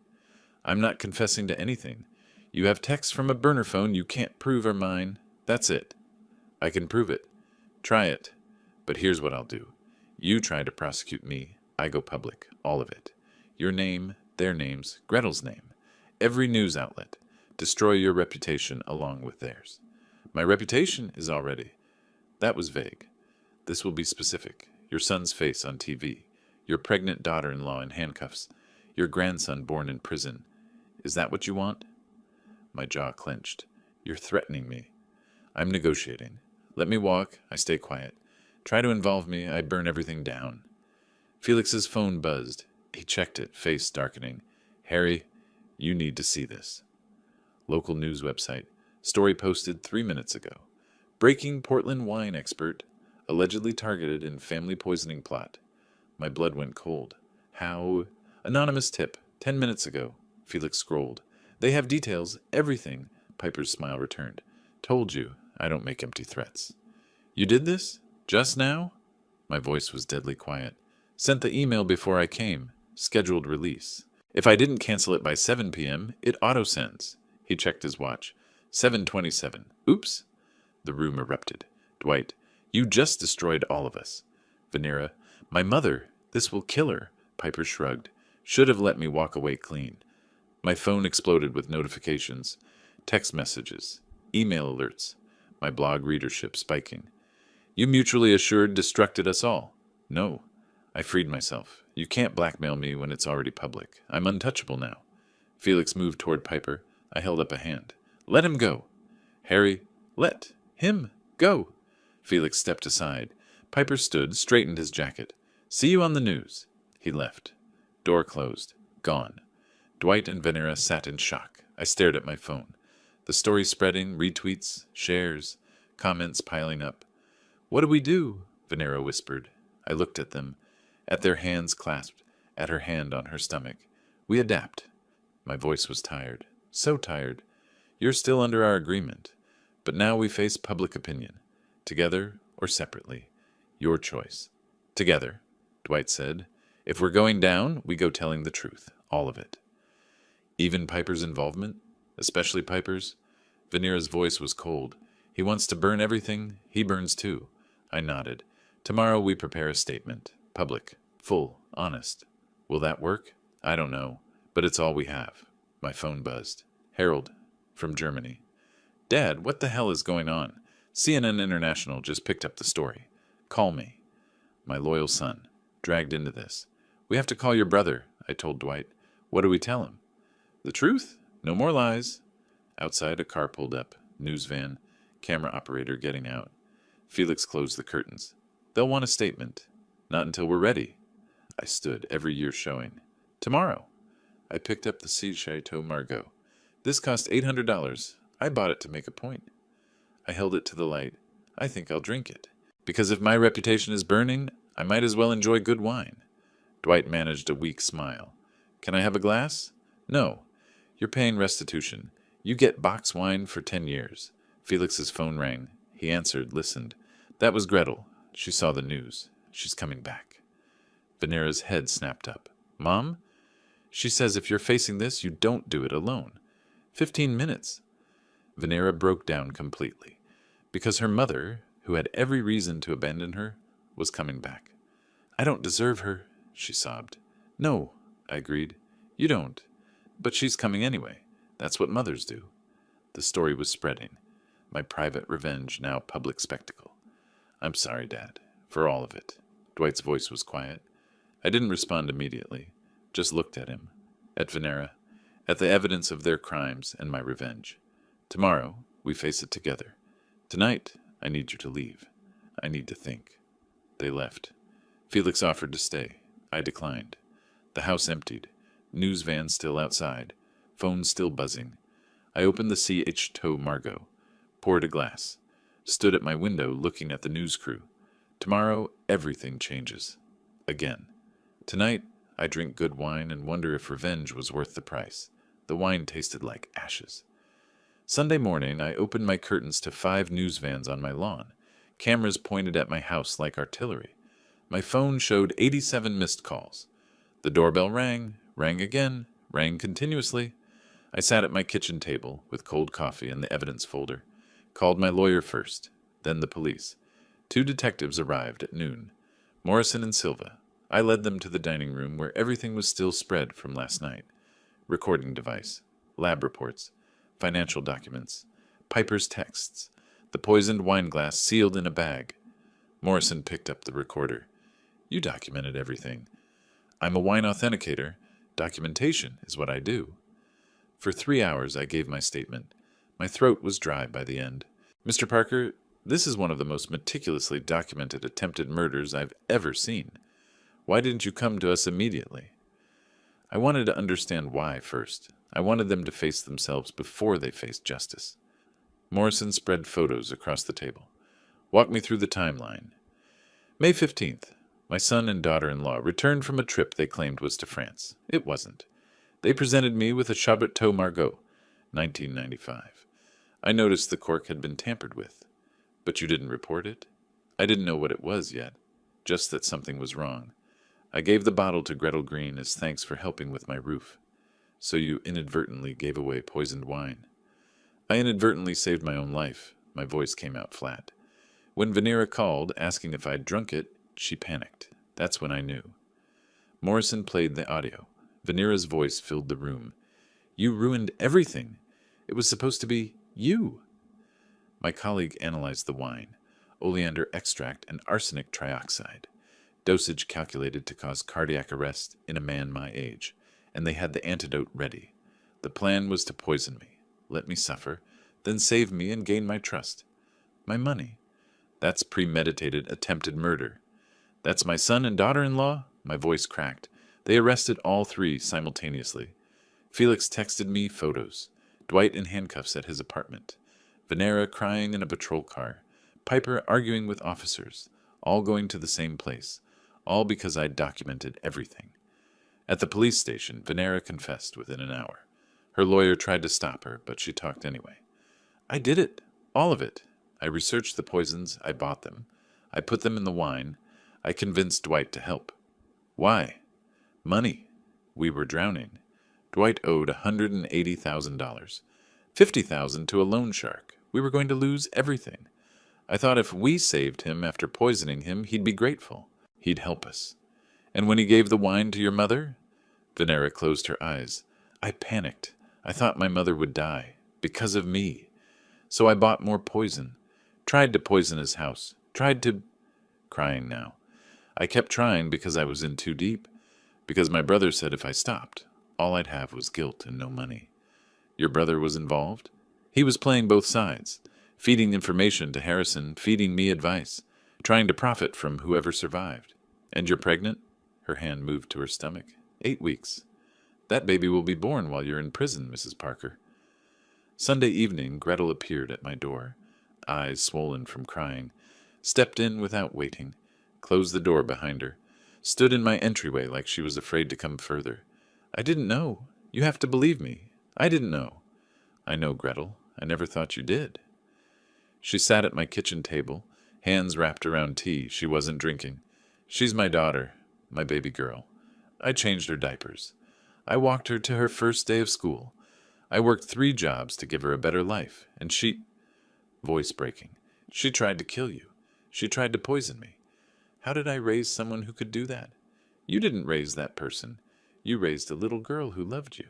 I'm not confessing to anything. You have texts from a burner phone you can't prove are mine. That's it. I can prove it. Try it. But here's what I'll do. You try to prosecute me. I go public. All of it. Your name, their names, Gretel's name. Every news outlet. Destroy your reputation along with theirs. My reputation is already. That was vague. This will be specific. Your son's face on TV. Your pregnant daughter-in-law in handcuffs. Your grandson born in prison. Is that what you want? My jaw clenched. You're threatening me. I'm negotiating. Let me walk. I stay quiet. Try to involve me. I burn everything down. Felix's phone buzzed. He checked it, face darkening. Harry, you need to see this. Local news website. Story posted 3 minutes ago. Breaking Portland wine expert. Allegedly targeted in family poisoning plot. My blood went cold. How? Anonymous tip. 10 minutes ago. Felix scrolled. They have details. Everything. Piper's smile returned. Told you. I don't make empty threats. You did this? Just now? My voice was deadly quiet. Sent the email before I came. Scheduled release. If I didn't cancel it by 7 p.m., it auto-sends. He checked his watch. 7:27. Oops. The room erupted. Dwight, you just destroyed all of us. Venera, my mother. This will kill her. Piper shrugged. Should have let me walk away clean. My phone exploded with notifications. Text messages. Email alerts. My blog readership spiking. You mutually assured destructed us all. No. I freed myself. You can't blackmail me when it's already public. I'm untouchable now. Felix moved toward Piper. I held up a hand. Let him go. Harry, let him go. Felix stepped aside. Piper stood, straightened his jacket. See you on the news. He left. Door closed. Gone. Dwight and Venera sat in shock. I stared at my phone. The story spreading, retweets, shares, comments piling up. What do we do? Venera whispered. I looked at them, at their hands clasped, at her hand on her stomach. We adapt. My voice was tired. So tired. You're still under our agreement. But now we face public opinion. Together or separately. Your choice. Together, Dwight said. If we're going down, we go telling the truth. All of it. Even Piper's involvement? Especially Piper's? Venera's voice was cold. He wants to burn everything. He burns too. I nodded. Tomorrow we prepare a statement. Public. Full. Honest. Will that work? I don't know. But it's all we have. My phone buzzed. Harold. From Germany. Dad, what the hell is going on? CNN International just picked up the story. Call me. My loyal son. Dragged into this. We have to call your brother, I told Dwight. What do we tell him? The truth? No more lies. Outside, a car pulled up. News van. Camera operator getting out. Felix closed the curtains. They'll want a statement. Not until we're ready. I stood, every year showing. Tomorrow. I picked up the Sea Chateau Margaux. This cost $800. I bought it to make a point. I held it to the light. I think I'll drink it. Because if my reputation is burning, I might as well enjoy good wine. Dwight managed a weak smile. Can I have a glass? No. You're paying restitution. You get box wine for 10 years. Felix's phone rang. He answered, listened. That was Gretel. She saw the news. She's coming back. Venera's head snapped up. Mom? She says if you're facing this, you don't do it alone. 15 minutes. Venera broke down completely. Because her mother, who had every reason to abandon her, was coming back. I don't deserve her, she sobbed. No, I agreed. You don't. But she's coming anyway. That's what mothers do. The story was spreading. My private revenge, now public spectacle. I'm sorry, Dad, for all of it. Dwight's voice was quiet. I didn't respond immediately, just looked at him, at Venera, at the evidence of their crimes and my revenge. Tomorrow, we face it together. Tonight, I need you to leave. I need to think. They left. Felix offered to stay. I declined. The house emptied. News van still outside. Phone still buzzing. I opened the C.H. Tow Margot. Poured a glass. Stood at my window looking at the news crew. Tomorrow, everything changes. Again. Tonight, I drink good wine and wonder if revenge was worth the price. The wine tasted like ashes. Sunday morning, I opened my curtains to 5 news vans on my lawn. Cameras pointed at my house like artillery. My phone showed 87 missed calls. The doorbell rang again, rang continuously. I sat at my kitchen table with cold coffee and the evidence folder. Called my lawyer first, then the police. 2 detectives arrived at noon. Morrison and Silva. I led them to the dining room where everything was still spread from last night. Recording device, lab reports, financial documents, Piper's texts, the poisoned wine glass sealed in a bag. Morrison picked up the recorder. You documented everything. I'm a wine authenticator. Documentation is what I do. For 3 hours I gave my statement. My throat was dry by the end. Mr. Parker, this is one of the most meticulously documented attempted murders I've ever seen. Why didn't you come to us immediately? I wanted to understand why first. I wanted them to face themselves before they faced justice. Morrison spread photos across the table. Walk me through the timeline. May 15th. My son and daughter-in-law returned from a trip they claimed was to France. It wasn't. They presented me with a Chaberteau Margaux, 1995. I noticed the cork had been tampered with. But you didn't report it? I didn't know what it was yet, just that something was wrong. I gave the bottle to Gretel Green as thanks for helping with my roof. So you inadvertently gave away poisoned wine. I inadvertently saved my own life. My voice came out flat. When Venera called, asking if I'd drunk it, she panicked. That's when I knew. Morrison played the audio. Venera's voice filled the room. You ruined everything. It was supposed to be you. My colleague analyzed the wine. Oleander extract and arsenic trioxide. Dosage calculated to cause cardiac arrest in a man my age. And they had the antidote ready. The plan was to poison me, let me suffer, then save me and gain my trust. My money. That's premeditated attempted murder. That's my son and daughter-in-law? My voice cracked. They arrested all 3 simultaneously. Felix texted me photos. Dwight in handcuffs at his apartment. Venera crying in a patrol car. Piper arguing with officers. All going to the same place. All because I'd documented everything. At the police station, Venera confessed within an hour. Her lawyer tried to stop her, but she talked anyway. I did it. All of it. I researched the poisons. I bought them. I put them in the wine. I convinced Dwight to help. Why? Money. We were drowning. Dwight owed $180,000. $50,000 to a loan shark. We were going to lose everything. I thought if we saved him after poisoning him, he'd be grateful. He'd help us. And when he gave the wine to your mother? Venera closed her eyes. I panicked. I thought my mother would die. Because of me. So I bought more poison. Tried to poison his house. Tried to... Crying now. I kept trying because I was in too deep. Because my brother said if I stopped, all I'd have was guilt and no money. Your brother was involved? He was playing both sides. Feeding information to Harrison, feeding me advice. Trying to profit from whoever survived. And you're pregnant? Her hand moved to her stomach. 8 weeks. That baby will be born while you're in prison, Mrs. Parker. Sunday evening, Gretel appeared at my door, eyes swollen from crying, stepped in without waiting, closed the door behind her, stood in my entryway like she was afraid to come further. I didn't know. You have to believe me. I didn't know. I know, Gretel. I never thought you did. She sat at my kitchen table, hands wrapped around tea she wasn't drinking. She's my daughter, my baby girl. I changed her diapers. I walked her to her first day of school. I worked 3 jobs to give her a better life, and she... Voice breaking. She tried to kill you. She tried to poison me. How did I raise someone who could do that? You didn't raise that person. You raised a little girl who loved you.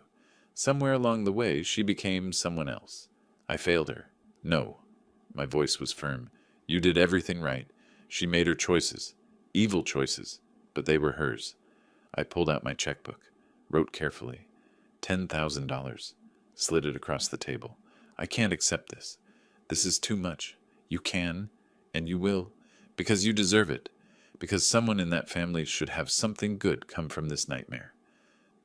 Somewhere along the way, she became someone else. I failed her. No. My voice was firm. You did everything right. She made her choices. Evil choices. But they were hers. I pulled out my checkbook. Wrote carefully. $10,000. Slid it across the table. I can't accept this. This is too much. You can, and you will, because you deserve it. Because someone in that family should have something good come from this nightmare.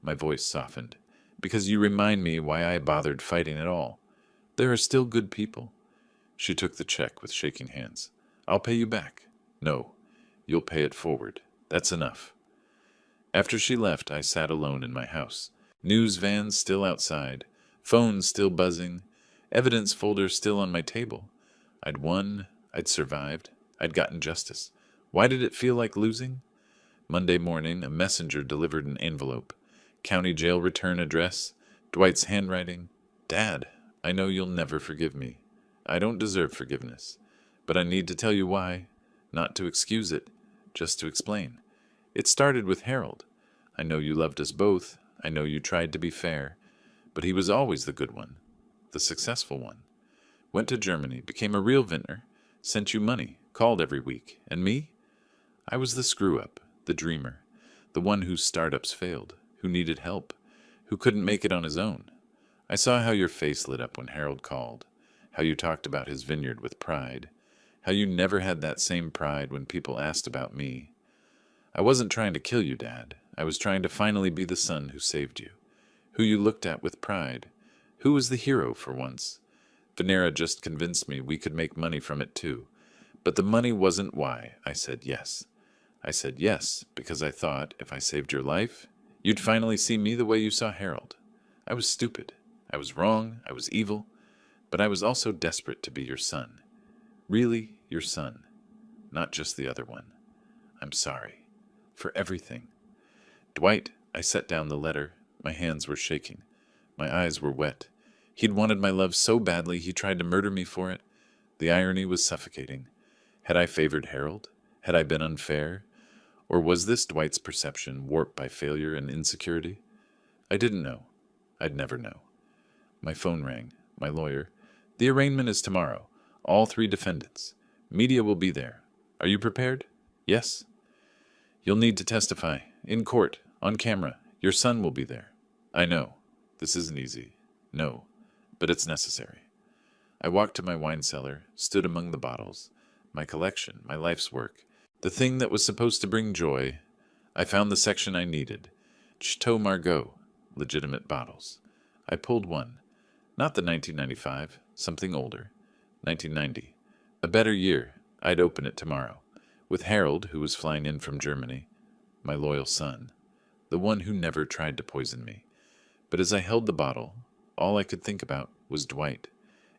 My voice softened. Because you remind me why I bothered fighting at all. There are still good people. She took the check with shaking hands. I'll pay you back. No, you'll pay it forward. That's enough. After she left, I sat alone in my house. News vans still outside. Phones still buzzing. Evidence folders still on my table. I'd won. I'd survived. I'd gotten justice. Why did it feel like losing? Monday morning, a messenger delivered an envelope. County jail return address. Dwight's handwriting. Dad, I know you'll never forgive me. I don't deserve forgiveness. But I need to tell you why. Not to excuse it, just to explain. It started with Harold. I know you loved us both. I know you tried to be fair. But he was always the good one. The successful one. Went to Germany, became a real vintner, sent you money, called every week. And me? I was the screw-up, the dreamer, the one whose startups failed, who needed help, who couldn't make it on his own. I saw how your face lit up when Harold called, how you talked about his vineyard with pride, how you never had that same pride when people asked about me. I wasn't trying to kill you, Dad. I was trying to finally be the son who saved you, who you looked at with pride, who was the hero for once. Venera just convinced me we could make money from it too. But the money wasn't why I said yes. I said yes because I thought if I saved your life, you'd finally see me the way you saw Harold. I was stupid. I was wrong. I was evil. But I was also desperate to be your son. Really, your son. Not just the other one. I'm sorry. For everything. Dwight, I set down the letter. My hands were shaking. My eyes were wet. He'd wanted my love so badly he tried to murder me for it. The irony was suffocating. Had I favored Harold? Had I been unfair? Or was this Dwight's perception warped by failure and insecurity? I didn't know. I'd never know. My phone rang. My lawyer. The arraignment is tomorrow. All 3 defendants. Media will be there. Are you prepared? Yes. You'll need to testify. In court. On camera. Your son will be there. I know. This isn't easy. No. But it's necessary. I walked to my wine cellar, stood among the bottles. My collection, my life's work. The thing that was supposed to bring joy. I found the section I needed. Chateau Margaux. Legitimate bottles. I pulled one. Not the 1995. Something older. 1990. A better year. I'd open it tomorrow. With Harold, who was flying in from Germany. My loyal son. The one who never tried to poison me. But as I held the bottle, all I could think about was Dwight.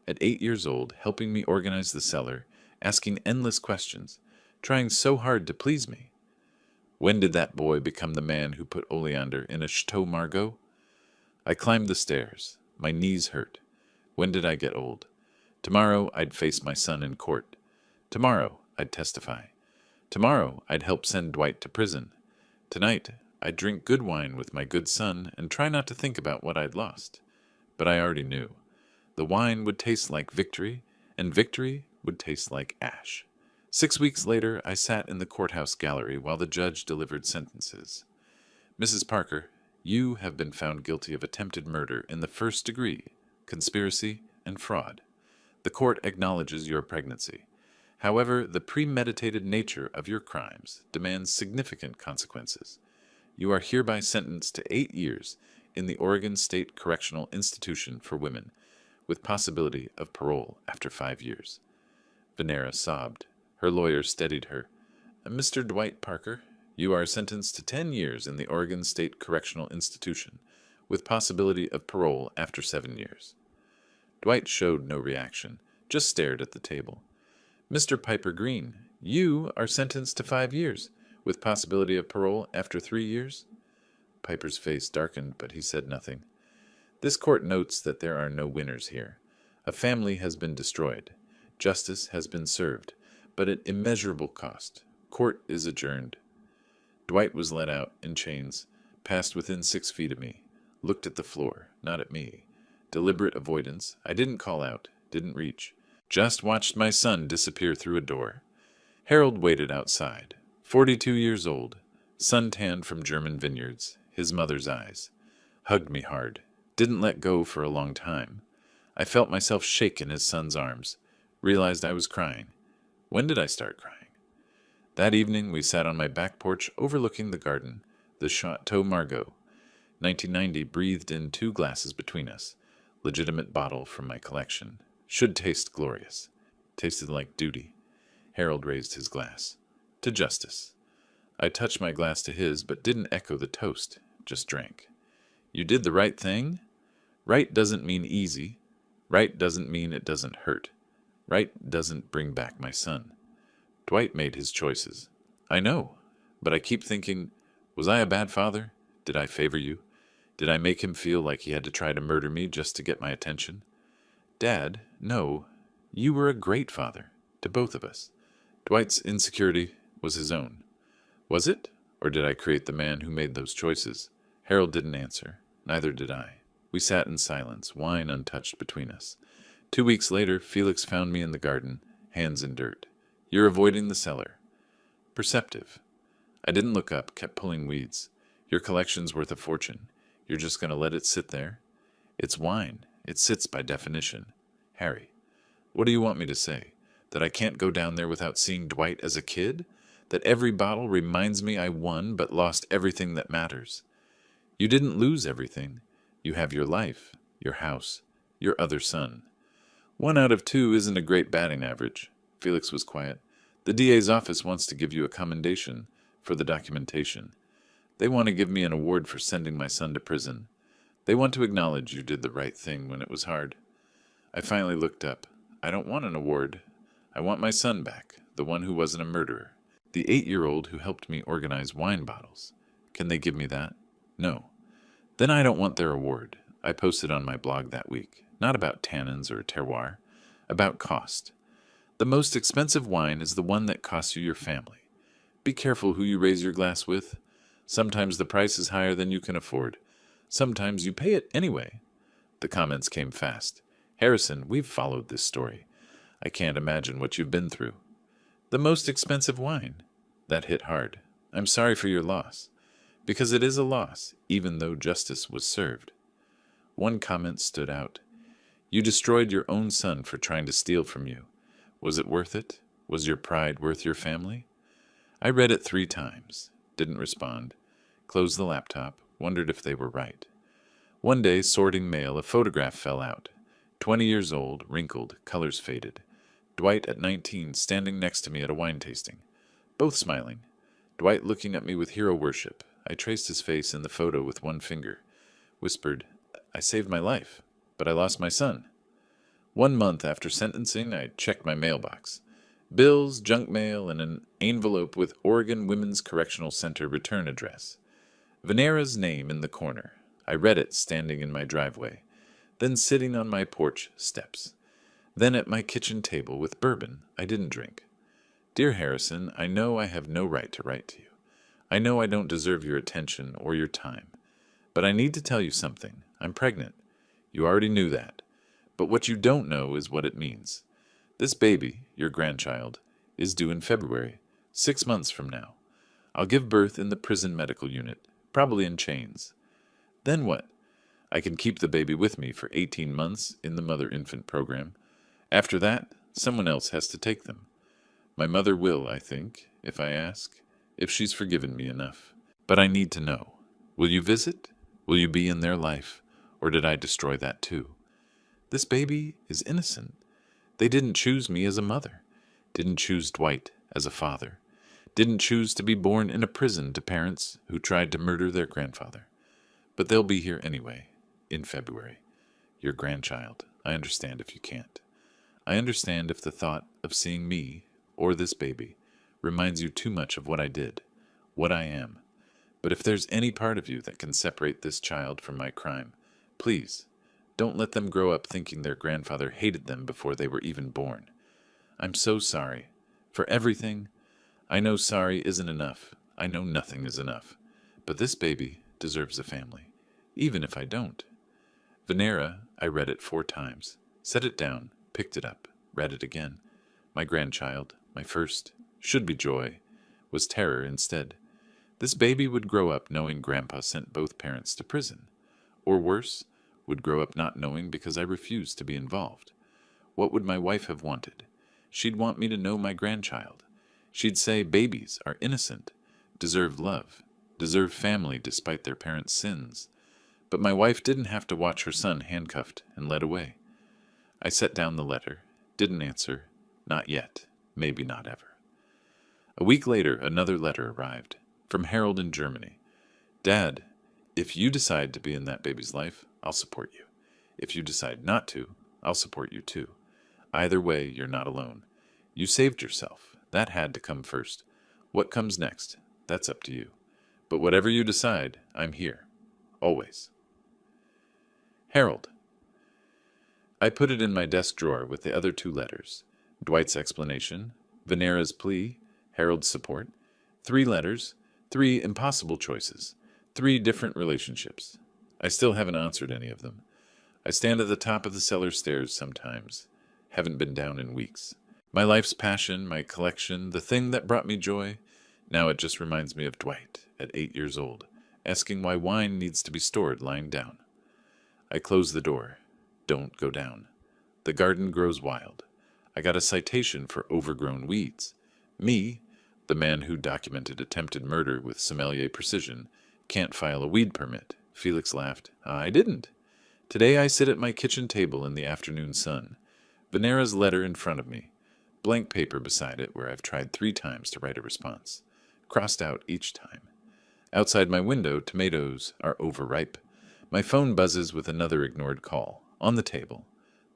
At 8 years old, helping me organize the cellar, asking endless questions, trying so hard to please me. When did that boy become the man who put Oleander in a Chateau Margaux? I climbed the stairs. My knees hurt. When did I get old? Tomorrow I'd face my son in court. Tomorrow I'd testify. Tomorrow I'd help send Dwight to prison. Tonight I'd drink good wine with my good son and try not to think about what I'd lost. But I already knew. The wine would taste like victory, and victory would taste like ash. 6 weeks later, I sat in the courthouse gallery while the judge delivered sentences. Mrs. Parker, you have been found guilty of attempted murder in the 1st degree, conspiracy, and fraud. The court acknowledges your pregnancy. However, the premeditated nature of your crimes demands significant consequences. You are hereby sentenced to 8 years in the Oregon State Correctional Institution for Women, with possibility of parole after 5 years. Venera sobbed. Her lawyer steadied her. Mr. Dwight Parker, you are sentenced to 10 years in the Oregon State Correctional Institution, with possibility of parole after 7 years. Dwight showed no reaction, just stared at the table. Mr. Piper Green, you are sentenced to 5 years, with possibility of parole after 3 years. Piper's face darkened, but he said nothing. This court notes that there are no winners here. A family has been destroyed. Justice has been served, but at immeasurable cost. Court is adjourned. Dwight was let out in chains, passed within 6 feet of me, looked at the floor, not at me. Deliberate avoidance. I didn't call out, didn't reach. Just watched my son disappear through a door. Harold waited outside, 42 years old, suntanned from German vineyards, his mother's eyes. Hugged me hard. Didn't let go for a long time. I felt myself shake in his son's arms. Realized I was crying. When did I start crying? That evening we sat on my back porch overlooking the garden, the Chateau Margaux. 1990 breathed in 2 glasses between us. Legitimate bottle from my collection. Should taste glorious. Tasted like duty. Harold raised his glass. To justice. I touched my glass to his, but didn't echo the toast. Just drank. You did the right thing? Right doesn't mean easy. Right doesn't mean it doesn't hurt. Right doesn't bring back my son. Dwight made his choices. I know, but I keep thinking, was I a bad father? Did I favor you? Did I make him feel like he had to try to murder me just to get my attention? Dad, no, you were a great father, to both of us. Dwight's insecurity was his own. Was it? Or did I create the man who made those choices? Harold didn't answer. Neither did I. We sat in silence, wine untouched between us. 2 weeks later, Felix found me in the garden, hands in dirt. You're avoiding the cellar. Perceptive. I didn't look up, kept pulling weeds. Your collection's worth a fortune. You're just going to let it sit there? It's wine. It sits by definition. Harry, what do you want me to say? That I can't go down there without seeing Dwight as a kid? That every bottle reminds me I won but lost everything that matters? You didn't lose everything. You have your life, your house, your other son. 1 out of 2 isn't a great batting average. Felix was quiet. The DA's office wants to give you a commendation for the documentation. They want to give me an award for sending my son to prison. They want to acknowledge you did the right thing when it was hard. I finally looked up. I don't want an award. I want my son back, the one who wasn't a murderer. The 8-year-old who helped me organize wine bottles. Can they give me that? No. Then I don't want their award. I posted on my blog that week. Not about tannins or terroir. About cost. The most expensive wine is the one that costs you your family. Be careful who you raise your glass with. Sometimes the price is higher than you can afford. Sometimes you pay it anyway. The comments came fast. Harrison, we've followed this story. I can't imagine what you've been through. The most expensive wine. That hit hard. I'm sorry for your loss. Because it is a loss, even though justice was served. One comment stood out. You destroyed your own son for trying to steal from you. Was it worth it? Was your pride worth your family? I read it 3 times. Didn't respond. Closed the laptop. Wondered if they were right. One day, sorting mail, a photograph fell out. 20 years old, wrinkled, colors faded. Dwight at 19, standing next to me at a wine tasting. Both smiling. Dwight looking at me with hero worship. I traced his face in the photo with one finger. Whispered, I saved my life, but I lost my son. 1 month after sentencing, I checked my mailbox. Bills, junk mail, and an envelope with Oregon Women's Correctional Center return address. Venera's name in the corner. I read it standing in my driveway. Then sitting on my porch steps. Then at my kitchen table with bourbon I didn't drink. Dear Harrison, I know I have no right to write to you. I know I don't deserve your attention or your time. But I need to tell you something. I'm pregnant. You already knew that. But what you don't know is what it means. This baby, your grandchild, is due in February, 6 months from now. I'll give birth in the prison medical unit, probably in chains. Then what? I can keep the baby with me for 18 months in the mother-infant program. After that, someone else has to take them. My mother will, I think, if I ask, if she's forgiven me enough. But I need to know. Will you visit? Will you be in their life? Or did I destroy that too? This baby is innocent. They didn't choose me as a mother. Didn't choose Dwight as a father. Didn't choose to be born in a prison to parents who tried to murder their grandfather. But they'll be here anyway, in February. Your grandchild. I understand if you can't. I understand if the thought of seeing me, or this baby, reminds you too much of what I did, what I am. But if there's any part of you that can separate this child from my crime, please, don't let them grow up thinking their grandfather hated them before they were even born. I'm so sorry. For everything. I know sorry isn't enough. I know nothing is enough. But this baby deserves a family, even if I don't. Venera, I read it 4 times, set it down, picked it up, read it again. My grandchild, my first, should be joy, was terror instead. This baby would grow up knowing Grandpa sent both parents to prison. Or worse, would grow up not knowing because I refused to be involved. What would my wife have wanted? She'd want me to know my grandchild. She'd say babies are innocent, deserve love, deserve family despite their parents' sins. But my wife didn't have to watch her son handcuffed and led away. I set down the letter, didn't answer, not yet, maybe not ever. A week later, another letter arrived, from Harold in Germany. Dad, if you decide to be in that baby's life, I'll support you. If you decide not to, I'll support you too. Either way, you're not alone. You saved yourself. That had to come first. What comes next? That's up to you. But whatever you decide, I'm here. Always. Harold. I put it in my desk drawer with the other 2 letters. Dwight's explanation, Venera's plea, Harold's support. 3 letters, 3 impossible choices, 3 different relationships. I still haven't answered any of them. I stand at the top of the cellar stairs sometimes. Haven't been down in weeks. My life's passion, my collection, the thing that brought me joy, now it just reminds me of Dwight at 8 years old, asking why wine needs to be stored lying down. I close the door. Don't go down. The garden grows wild. I got a citation for overgrown weeds. Me, the man who documented attempted murder with sommelier precision, can't file a weed permit. Felix laughed. I didn't. Today I sit at my kitchen table in the afternoon sun. Venera's letter in front of me. Blank paper beside it where I've tried 3 times to write a response. Crossed out each time. Outside my window, tomatoes are overripe. My phone buzzes with another ignored call. On the table,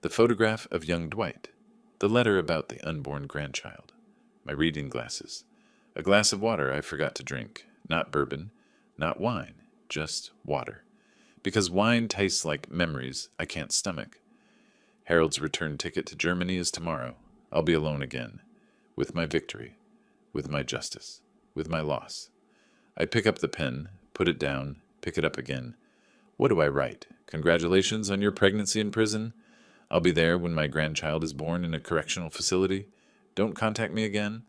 the photograph of young Dwight. The letter about the unborn grandchild. My reading glasses. A glass of water I forgot to drink. Not bourbon, not wine, just water. Because wine tastes like memories I can't stomach. Harold's return ticket to Germany is tomorrow. I'll be alone again. With my victory. With my justice. With my loss. I pick up the pen, put it down, pick it up again. What do I write? Congratulations on your pregnancy in prison? I'll be there when my grandchild is born in a correctional facility. Don't contact me again?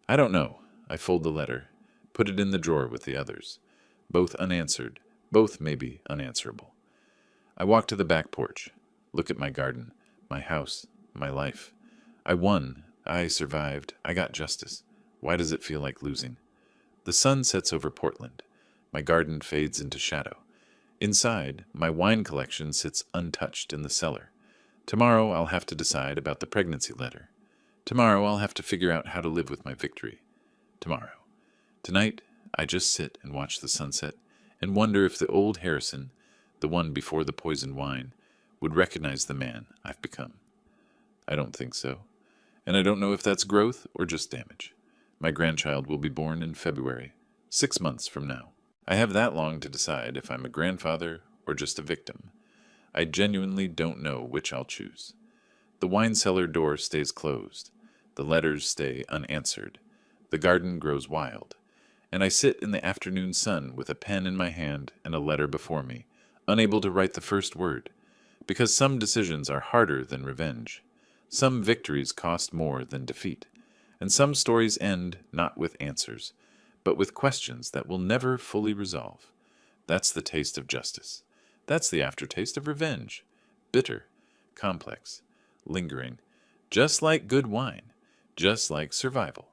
I don't know. I fold the letter, put it in the drawer with the others. Both unanswered, both maybe unanswerable. I walk to the back porch, look at my garden, my house, my life. I won. I survived. I got justice. Why does it feel like losing? The sun sets over Portland. My garden fades into shadow. Inside, my wine collection sits untouched in the cellar. Tomorrow I'll have to decide about the pregnancy letter. Tomorrow I'll have to figure out how to live with my victory. Tomorrow. Tonight, I just sit and watch the sunset and wonder if the old Harrison, the one before the poisoned wine, would recognize the man I've become. I don't think so. And I don't know if that's growth or just damage. My grandchild will be born in February, 6 months from now. I have that long to decide if I'm a grandfather or just a victim. I genuinely don't know which I'll choose. The wine cellar door stays closed. The letters stay unanswered. The garden grows wild. And I sit in the afternoon sun with a pen in my hand and a letter before me, unable to write the first word. Because some decisions are harder than revenge. Some victories cost more than defeat. And some stories end not with answers, but with questions that will never fully resolve. That's the taste of justice. That's the aftertaste of revenge. Bitter, complex, lingering, just like good wine, just like survival.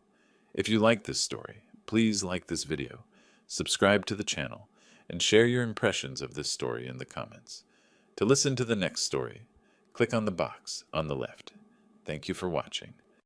If you like this story, please like this video, subscribe to the channel, and share your impressions of this story in the comments. To listen to the next story, click on the box on the left. Thank you for watching.